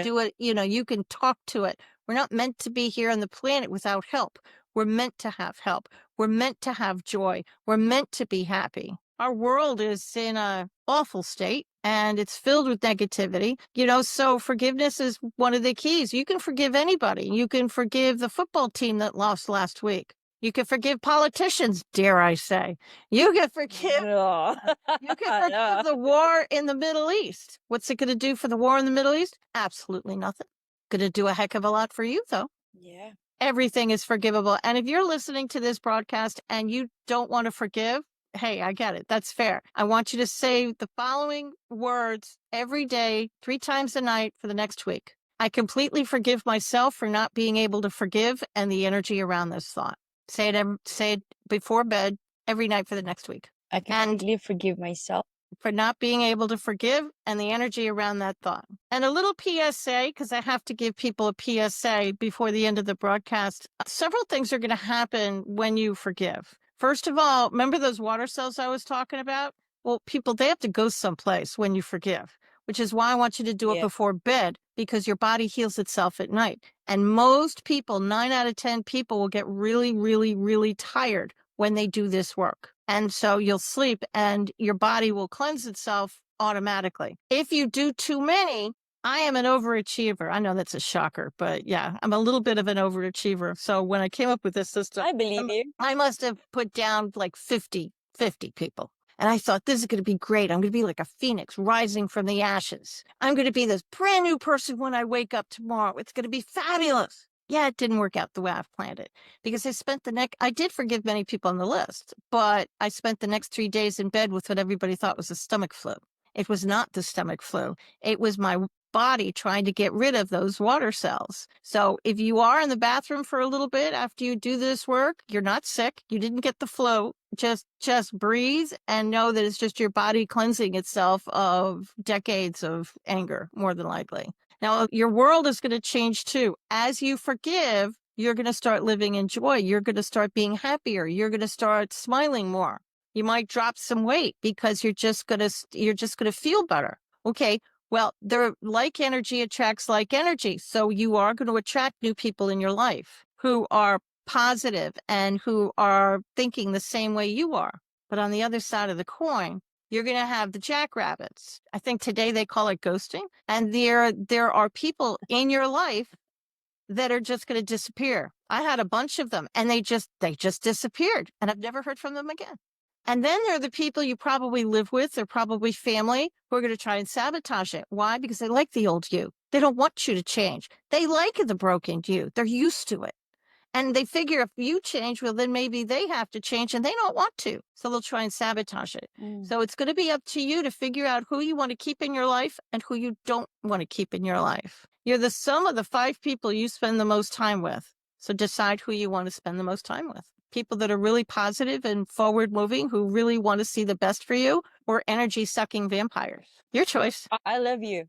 Speaker 1: do it, you can talk to it. We're not meant to be here on the planet without help. We're meant to have help. We're meant to have joy. We're meant to be happy. Our world is in an awful state and it's filled with negativity, so forgiveness is one of the keys. You can forgive anybody. You can forgive the football team that lost last week. You can forgive politicians, dare I say. You can forgive the war in the Middle East. What's it going to do for the war in the Middle East? Absolutely nothing. Going to do a heck of a lot for you, though.
Speaker 2: Yeah.
Speaker 1: Everything is forgivable. And if you're listening to this broadcast and you don't want to forgive, hey, I get it. That's fair. I want you to say the following words every day, 3 times a night for the next week. I completely forgive myself for not being able to forgive and the energy around this thought. Say it before bed every night for the next week.
Speaker 2: I
Speaker 1: And
Speaker 2: completely forgive myself.
Speaker 1: for not being able to forgive and the energy around that thought. And a little PSA, because I have to give people a PSA before the end of the broadcast. Several things are going to happen when you forgive. First of all, remember those water cells I was talking about? Well, people, they have to go someplace when you forgive, which is why I want you to do it
Speaker 2: Yeah.
Speaker 1: before bed, because your body heals itself at night. And most people, 9 out of 10 people, will get really, really, really tired when they do this work. And so you'll sleep and your body will cleanse itself automatically. If you do too many, I am an overachiever. I know that's a shocker, but yeah, I'm a little bit of an overachiever. So when I came up with this system,
Speaker 2: I believe you.
Speaker 1: I must have put down like 50 people. And I thought, this is going to be great. I'm going to be like a phoenix rising from the ashes. I'm going to be this brand new person when I wake up tomorrow. It's going to be fabulous. Yeah, it didn't work out the way I've planned it, because I did forgive many people on the list, but I spent the next 3 days in bed with what everybody thought was a stomach flu. It was not the stomach flu. It was my body trying to get rid of those water cells. So if you are in the bathroom for a little bit after you do this work, you're not sick. You didn't get the flu. Just breathe and know that it's just your body cleansing itself of decades of anger, more than likely. Now, your world is going to change too. As you forgive, you're going to start living in joy. You're going to start being happier. You're going to start smiling more. You might drop some weight because you're just going to feel better. Okay. Well, like energy attracts like energy. So you are going to attract new people in your life who are positive and who are thinking the same way you are. But on the other side of the coin, you're going to have the jackrabbits. I think today they call it ghosting. And there are people in your life that are just going to disappear. I had a bunch of them and they just disappeared and I've never heard from them again. And then there are the people you probably live with. They're probably family who are going to try and sabotage it. Why? Because they like the old you. They don't want you to change. They like the broken you. They're used to it. And they figure if you change, well, then maybe they have to change and they don't want to. So they'll try and sabotage it. So it's going to be up to you to figure out who you want to keep in your life and who you don't want to keep in your life. You're the sum of the 5 people you spend the most time with. So decide who you want to spend the most time with. People that are really positive and forward moving, who really want to see the best for you, or energy sucking vampires. Your choice.
Speaker 2: I love you,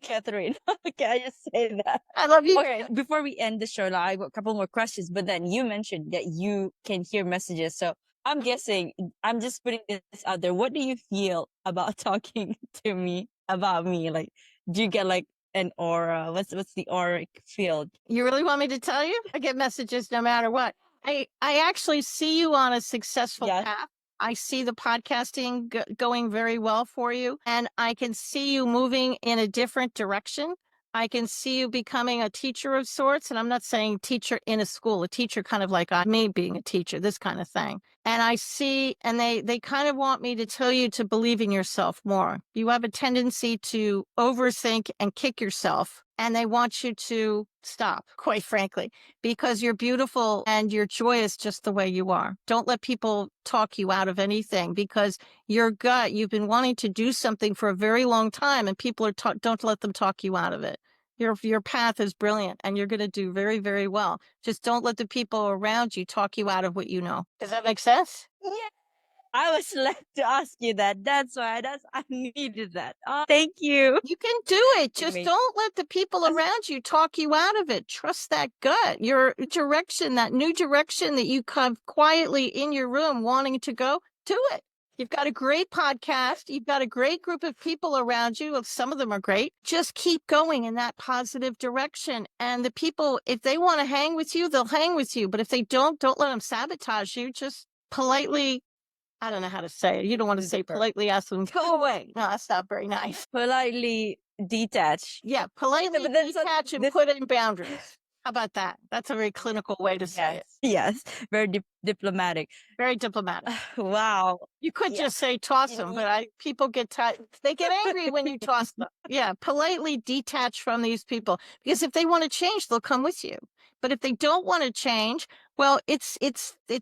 Speaker 2: Catherine. Can I just say that?
Speaker 1: I love you.
Speaker 2: Okay, before we end the show, I got a couple more questions, but then you mentioned that you can hear messages. So I'm guessing, I'm just putting this out there. What do you feel about talking to me about me? Like, do you get like an aura? What's the auric field?
Speaker 1: You really want me to tell you? I get messages no matter what. I actually see you on a successful path. I see the podcasting going very well for you, and I can see you moving in a different direction. I can see you becoming a teacher of sorts, and I'm not saying teacher in a school, a teacher kind of like me being a teacher, this kind of thing. And I see, and they kind of want me to tell you to believe in yourself more. You have a tendency to overthink and kick yourself, and they want you to stop, quite frankly, because you're beautiful and you're joyous just the way you are. Don't let people talk you out of anything, because your gut, you've been wanting to do something for a very long time, and people are don't let them talk you out of it. Your path is brilliant and you're going to do very, very well. Just don't let the people around you talk you out of what you know. Does that make sense?
Speaker 2: Yeah. I was led to ask you that. That's why I needed that. Thank you.
Speaker 1: You can do it. Just
Speaker 2: Anyway.
Speaker 1: don't let the people around you talk you out of it. Trust that gut, your direction, that new direction that you come quietly in your room wanting to go. Do it. You've got a great podcast. You've got a great group of people around you. Some of them are great. Just keep going in that positive direction. And the people, if they want to hang with you, they'll hang with you. But if they don't let them sabotage you. Just politely, I don't know how to say it. You don't want to say politely ask them, go away. No, that's not very nice.
Speaker 2: Politely detach.
Speaker 1: Yeah, politely
Speaker 2: but then
Speaker 1: detach and put in boundaries. How about that? That's a very clinical way to say it.
Speaker 2: Yes. Very diplomatic.
Speaker 1: Very diplomatic.
Speaker 2: Wow.
Speaker 1: You could
Speaker 2: Yeah.
Speaker 1: just say toss
Speaker 2: Y-
Speaker 1: them,
Speaker 2: y-
Speaker 1: but people get they get angry when you toss them. Yeah, politely detach from these people because if they want to change, they'll come with you. But if they don't want to change, well, it's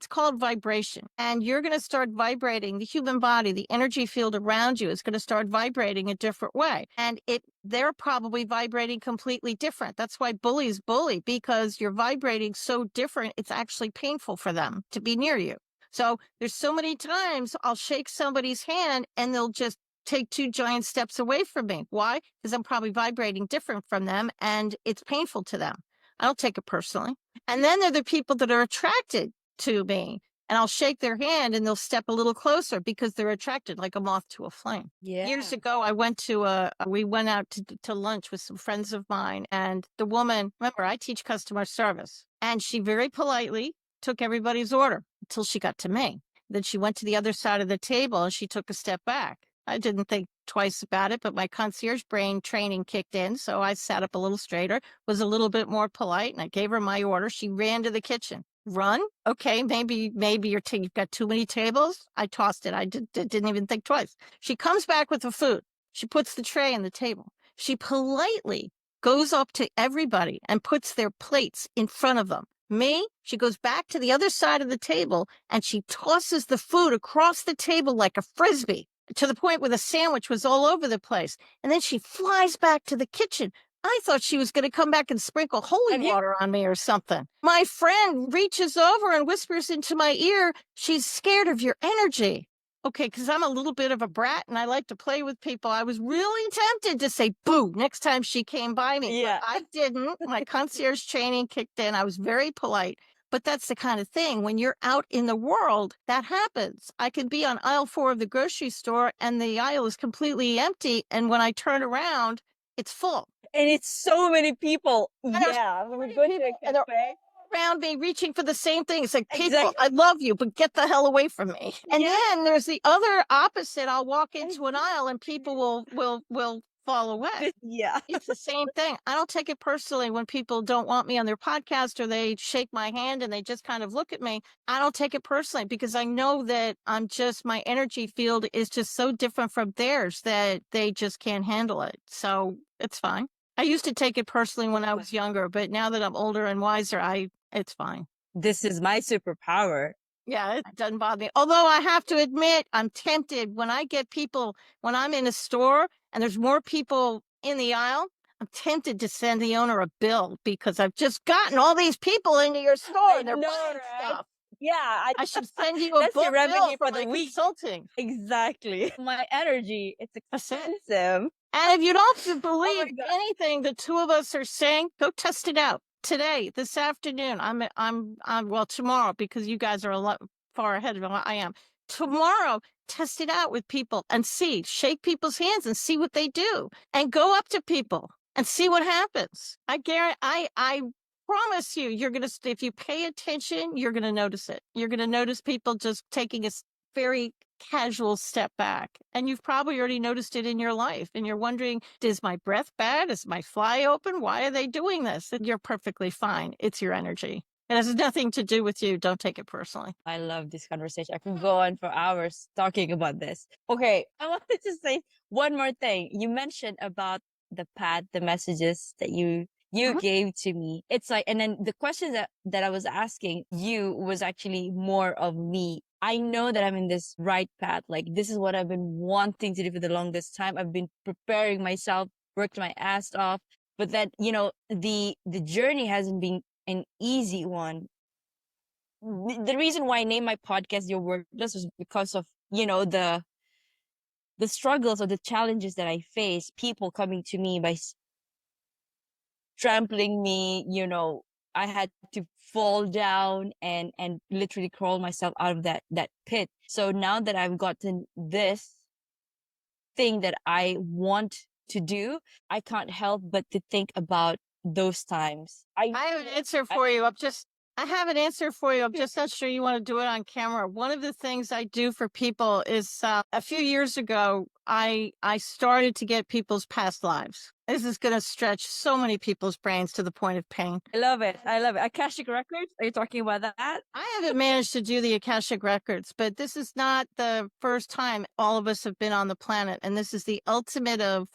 Speaker 1: called vibration, and you're going to start vibrating. The human body, the energy field around you, is going to start vibrating a different way, and they're probably vibrating completely different. That's why bullies bully, because you're vibrating so different. It's actually painful for them to be near you. So there's so many times I'll shake somebody's hand and they'll just take 2 giant steps away from me. Why? Because I'm probably vibrating different from them and it's painful to them. I don't take it personally. And then there are the people that are attracted to me, and I'll shake their hand and they'll step a little closer because they're attracted like a moth to a flame.
Speaker 2: Yeah.
Speaker 1: Years ago, I went to we went out to lunch with some friends of mine, and the woman, remember, I teach customer service, and she very politely took everybody's order until she got to me. Then she went to the other side of the table and she took a step back. I didn't think twice about it, but my concierge brain training kicked in. So I sat up a little straighter, was a little bit more polite, and I gave her my order. She ran to the kitchen. Run? Okay, maybe you've got too many tables. I tossed it. I didn't even think twice. She comes back with the food. She puts the tray on the table. She politely goes up to everybody and puts their plates in front of them. Me, she goes back to the other side of the table and she tosses the food across the table like a frisbee, to the point where the sandwich was all over the place. And then she flies back to the kitchen. I thought she was going to come back and sprinkle holy water on me or something. My friend reaches over and whispers into my ear, she's scared of your energy. Okay, because I'm a little bit of a brat and I like to play with people. I was really tempted to say boo next time she came by me.
Speaker 2: Yeah.
Speaker 1: But I didn't. My concierge training kicked in. I was very polite. But that's the kind of thing, when you're out in the world, that happens. I could be on aisle 4 of the grocery store and the aisle is completely empty. And when I turn around, it's full.
Speaker 2: And it's so many people.
Speaker 1: there's
Speaker 2: Yeah. When we go to a
Speaker 1: and they're
Speaker 2: cafe.
Speaker 1: around me reaching for the same thing. It's like, people,
Speaker 2: Exactly.
Speaker 1: I love you, but get the hell away from me. And
Speaker 2: Yeah.
Speaker 1: then there's the other opposite. I'll walk into an aisle and people will fall away.
Speaker 2: Yeah.
Speaker 1: It's the same thing. I don't take it personally when people don't want me on their podcast or they shake my hand and they just kind of look at me. I don't take it personally because I know that my energy field is just so different from theirs that they just can't handle it. So it's fine. I used to take it personally when I was younger, but now that I'm older and wiser, it's fine.
Speaker 2: This is my superpower.
Speaker 1: Yeah, it doesn't bother me. Although I have to admit, I'm tempted when when I'm in a store and there's more people in the aisle, I'm tempted to send the owner a bill because I've just gotten all these people into your store and they're buying stuff.
Speaker 2: Yeah.
Speaker 1: I should send you a
Speaker 2: That's your
Speaker 1: book
Speaker 2: revenue
Speaker 1: bill
Speaker 2: for
Speaker 1: for
Speaker 2: the
Speaker 1: my
Speaker 2: week.
Speaker 1: consulting.
Speaker 2: Exactly. My energy, it's
Speaker 1: That's it.
Speaker 2: expensive.
Speaker 1: And if you don't believe
Speaker 2: God.
Speaker 1: anything the two of us are saying, go test it out today, this afternoon. Well, tomorrow, because you guys are a lot far ahead of what I am. Tomorrow, test it out with people and shake people's hands and see what they do, and go up to people and see what happens. I guarantee, I promise you, you're going to, if you pay attention, you're going to notice it. You're going to notice people just taking a very casual step back. And you've probably already noticed it in your life. And you're wondering, is my breath bad? Is my fly open? Why are they doing this? And you're perfectly fine. It's your energy. It has nothing to do with you. Don't take it personally.
Speaker 2: I love this conversation. I can go on for hours talking about this. Okay, I wanted to say one more thing. You mentioned about the messages that you gave to me. It's like, and then the question that I was asking you was actually more of me. I know that I'm in this right path. Like, this is what I've been wanting to do for the longest time. I've been preparing myself, worked my ass off, but that, the journey hasn't been an easy one. The reason why I named my podcast Your Worthless was because of, the struggles or the challenges that I face, people coming to me by trampling me, I had to fall down and literally crawl myself out of that pit. So now that I've gotten this thing that I want to do, I can't help but to think about those times.
Speaker 1: I have an answer for you. I'm just I have an answer for you. I'm just not sure you want to do it on camera. One of the things I do for people is a few years ago, I started to get people's past lives. This is going to stretch so many people's brains to the point of pain.
Speaker 2: I love it. I love it. Akashic Records? Are you talking about that?
Speaker 1: I haven't managed to do the Akashic Records, but this is not the first time all of us have been on the planet. And this is the ultimate of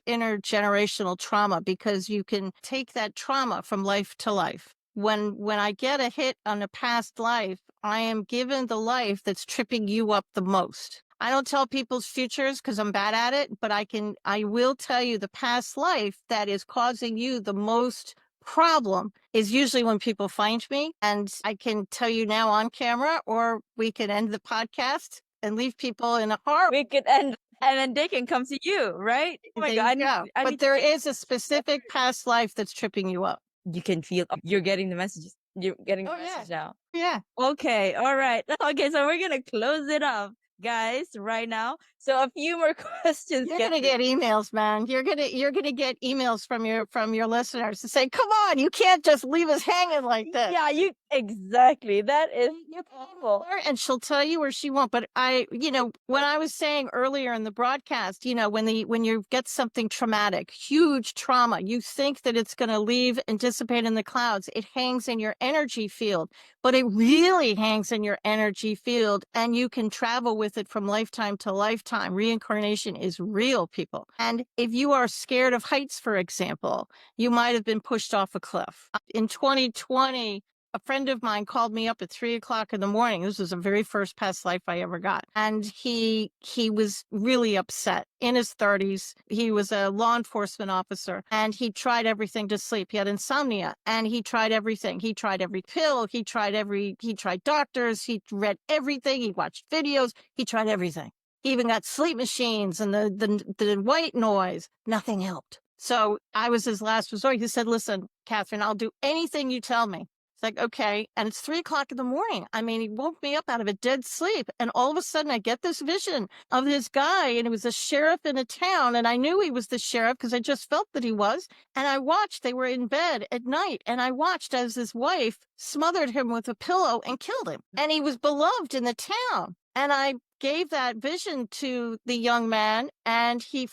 Speaker 1: intergenerational trauma, because you can take that trauma from life to life. When I get a hit on a past life, I am given the life that's tripping you up the most. I don't tell people's futures because I'm bad at it, but I will tell you the past life that is causing you the most problem is usually when people find me. And I can tell you now on camera, or we can end the podcast and leave people in a horror.
Speaker 2: We could end, and then they can come to you, right? Oh my
Speaker 1: There
Speaker 2: God.
Speaker 1: you go. But there is a specific past life that's tripping you up.
Speaker 2: You can feel you're getting the messages. You're getting the
Speaker 1: Oh, yeah.
Speaker 2: message now.
Speaker 1: Yeah.
Speaker 2: Okay. All right. Okay. So we're going to close it up, guys, right now. So a few more questions.
Speaker 1: You're gonna get emails, man. You're gonna get emails from your listeners to say, "Come on, you can't just leave us hanging like this."
Speaker 2: Yeah, you exactly. That is awful.
Speaker 1: And she'll tell you or she won't. But when I was saying earlier in the broadcast, when you get something traumatic, huge trauma, you think that it's going to leave and dissipate in the clouds. It hangs in your energy field, but it really hangs in your energy field, and you can travel with it from lifetime to lifetime. Reincarnation is real, people. And if you are scared of heights, for example, you might have been pushed off a cliff. In 2020, a friend of mine called me up at 3:00 in the morning. This was the very first past life I ever got. And he was really upset. In his 30s, he was a law enforcement officer, and he tried everything to sleep. He had insomnia, and he tried everything. He tried every pill. He tried doctors. He read everything. He watched videos. He tried everything. He even got sleep machines and the white noise. Nothing helped. So I was his last resort. He said, "Listen, Katharine, I'll do anything you tell me." It's like, okay. And it's 3:00 in the morning. I mean, he woke me up out of a dead sleep. And all of a sudden I get this vision of this guy, and it was a sheriff in a town. And I knew he was the sheriff because I just felt that he was. And I watched, they were in bed at night. And I watched as his wife smothered him with a pillow and killed him. And he was beloved in the town. And I gave that vision to the young man, and he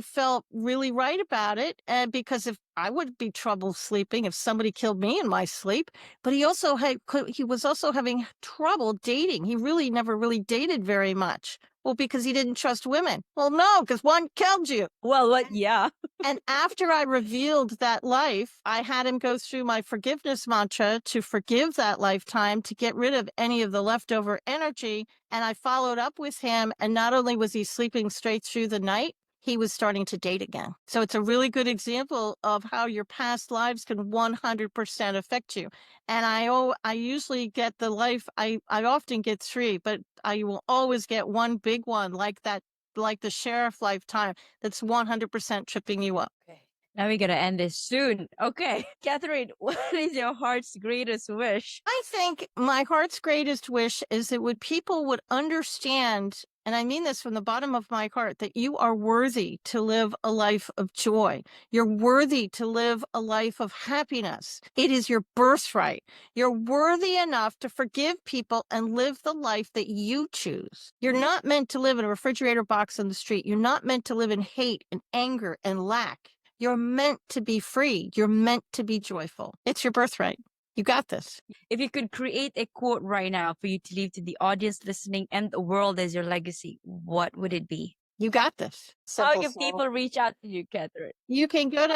Speaker 1: felt really right about it, because if I would be trouble sleeping if somebody killed me in my sleep. But he was also having trouble dating. He really never really dated very much. Well, because he didn't trust women. Well, no, because one killed you.
Speaker 2: Well, what? Yeah.
Speaker 1: And after I revealed that life, I had him go through my forgiveness mantra to forgive that lifetime, to get rid of any of the leftover energy. And I followed up with him. And not only was he sleeping straight through the night, he was starting to date again. So it's a really good example of how your past lives can 100% affect you. And I usually get the life, I often get 3, but I will always get one big one like that, like the sheriff lifetime, that's 100% tripping you up.
Speaker 2: Okay. Now we gotta end this soon. Okay. Katharine, what is your heart's greatest wish?
Speaker 1: I think my heart's greatest wish is that people would understand, and I mean this from the bottom of my heart, that you are worthy to live a life of joy. You're worthy to live a life of happiness. It is your birthright. You're worthy enough to forgive people and live the life that you choose. You're not meant to live in a refrigerator box on the street. You're not meant to live in hate and anger and lack. You're meant to be free. You're meant to be joyful. It's your birthright. You got this.
Speaker 2: If you could create a quote right now for you to leave to the audience listening and the world as your legacy, what would it be?
Speaker 1: You got this.
Speaker 2: How
Speaker 1: Simple
Speaker 2: can
Speaker 1: soul.
Speaker 2: people reach out to you, Katharine?
Speaker 1: You can go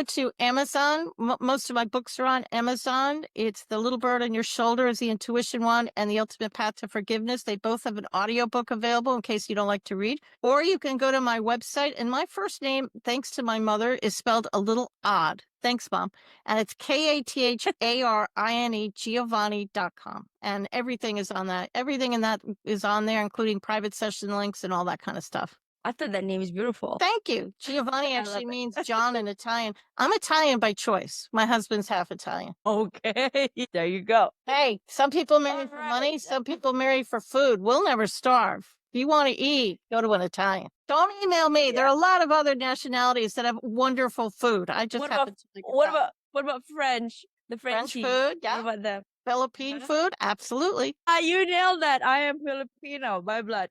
Speaker 1: to Amazon. Most of my books are on Amazon. It's The Little Bird on Your Shoulder is the intuition one, and The Ultimate Path to Forgiveness. They both have an audiobook available in case you don't like to read. Or you can go to my website, and my first name, thanks to my mother, is spelled a little odd. Thanks, Mom. And it's KATHARINE Giovanni.com. And everything is on that. Everything in that is on there, including private session links and all that kind of stuff.
Speaker 2: I thought that name is beautiful.
Speaker 1: Thank you. Giovanni actually means John in Italian. I'm Italian by choice. My husband's half Italian.
Speaker 2: Okay. There you go.
Speaker 1: Hey, some people marry for money. Some people marry for food. We'll never starve. If you want to eat, go to an Italian. Don't email me. There are a lot of other nationalities that have wonderful food. I just happen to like
Speaker 2: what about French? The
Speaker 1: French
Speaker 2: Frenchie.
Speaker 1: food,
Speaker 2: What
Speaker 1: yeah.
Speaker 2: about them?
Speaker 1: Philippine food, absolutely.
Speaker 2: You nailed that. I am Filipino by blood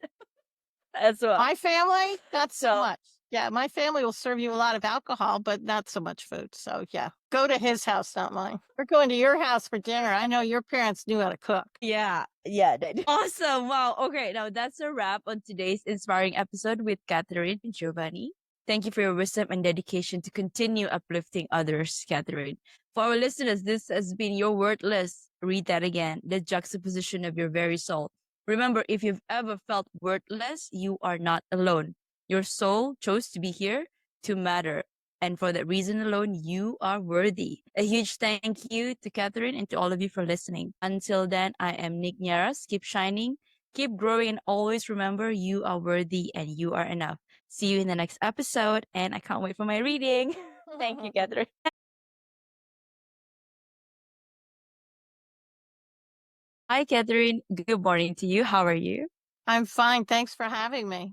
Speaker 2: as well.
Speaker 1: My family, not so
Speaker 2: So
Speaker 1: much. Yeah, my family will serve you a lot of alcohol, but not so much food. So yeah, go to his house, not mine. We're going to your house for dinner. I know your parents knew how to cook.
Speaker 2: yeah, they do. Awesome. Wow. Okay, now that's a wrap on today's inspiring episode with Katharine and Giovanni. Thank you for your wisdom and dedication to continue uplifting others, Katharine. For our listeners, this has been your word list. Read that again. The juxtaposition of your very soul. Remember, if you've ever felt worthless, you are not alone. Your soul chose to be here to matter. And for that reason alone, you are worthy. A huge thank you to Katharine and to all of you for listening. Until then, I am Nick Nieras. Keep shining, keep growing, and always remember you are worthy and you are enough. See you in the next episode, and I can't wait for my reading. Thank you, Katharine. Hi, Katharine. Good morning to you. How are you?
Speaker 1: I'm fine. Thanks for having me.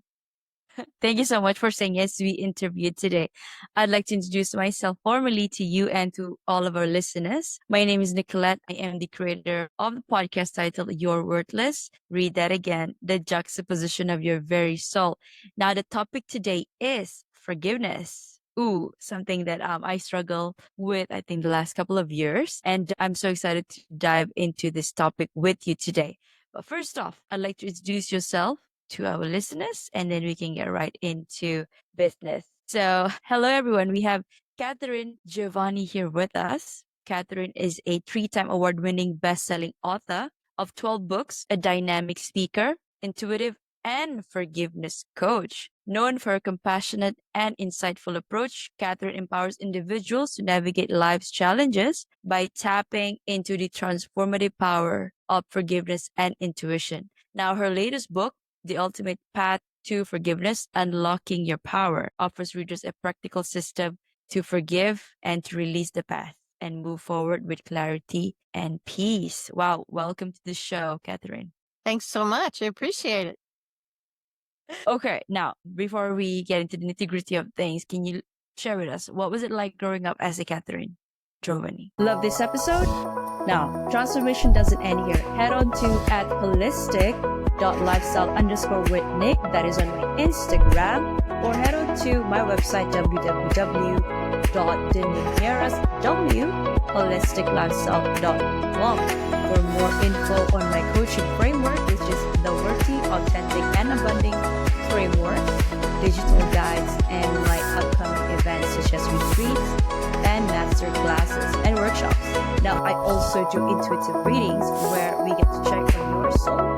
Speaker 2: Thank you so much for saying yes to be interviewed today. I'd like to introduce myself formally to you and to all of our listeners. My name is Nicolette. I am the creator of the podcast titled You're Worthless. Read that again, the juxtaposition of your very soul. Now, the topic today is forgiveness. Ooh, something that I struggle with, I think, the last couple of years. And I'm so excited to dive into this topic with you today. But first off, I'd like to introduce yourself to our listeners, and then we can get right into business. So, hello everyone. We have Katharine Giovanni here with us. Katharine is a 3-time award winning best selling author of 12 books, a dynamic speaker, intuitive, and forgiveness coach. Known for her compassionate and insightful approach, Katharine empowers individuals to navigate life's challenges by tapping into the transformative power of forgiveness and intuition. Now, her latest book, The Ultimate Path to Forgiveness, Unlocking Your Power, offers readers a practical system to forgive and to release the past and move forward with clarity and peace. Wow. Welcome to the show, Katharine.
Speaker 1: Thanks so much. I appreciate it.
Speaker 2: Okay. Now, before we get into the nitty gritty of things, can you share with us what was it like growing up as a Katharine Giovanni? Love this episode? Now, transformation doesn't end here. Head on to at holistic.lifestyle_with_Nick. That is on my Instagram. Or head on to my website, www.denignerasholisticlifestyle.com for more info on my coaching framework, which is the Worthy, Authentic, and Abundant Framework, digital guides, and my upcoming events such as retreats and master classes and workshops. Now, I also do intuitive readings where we get to check on your soul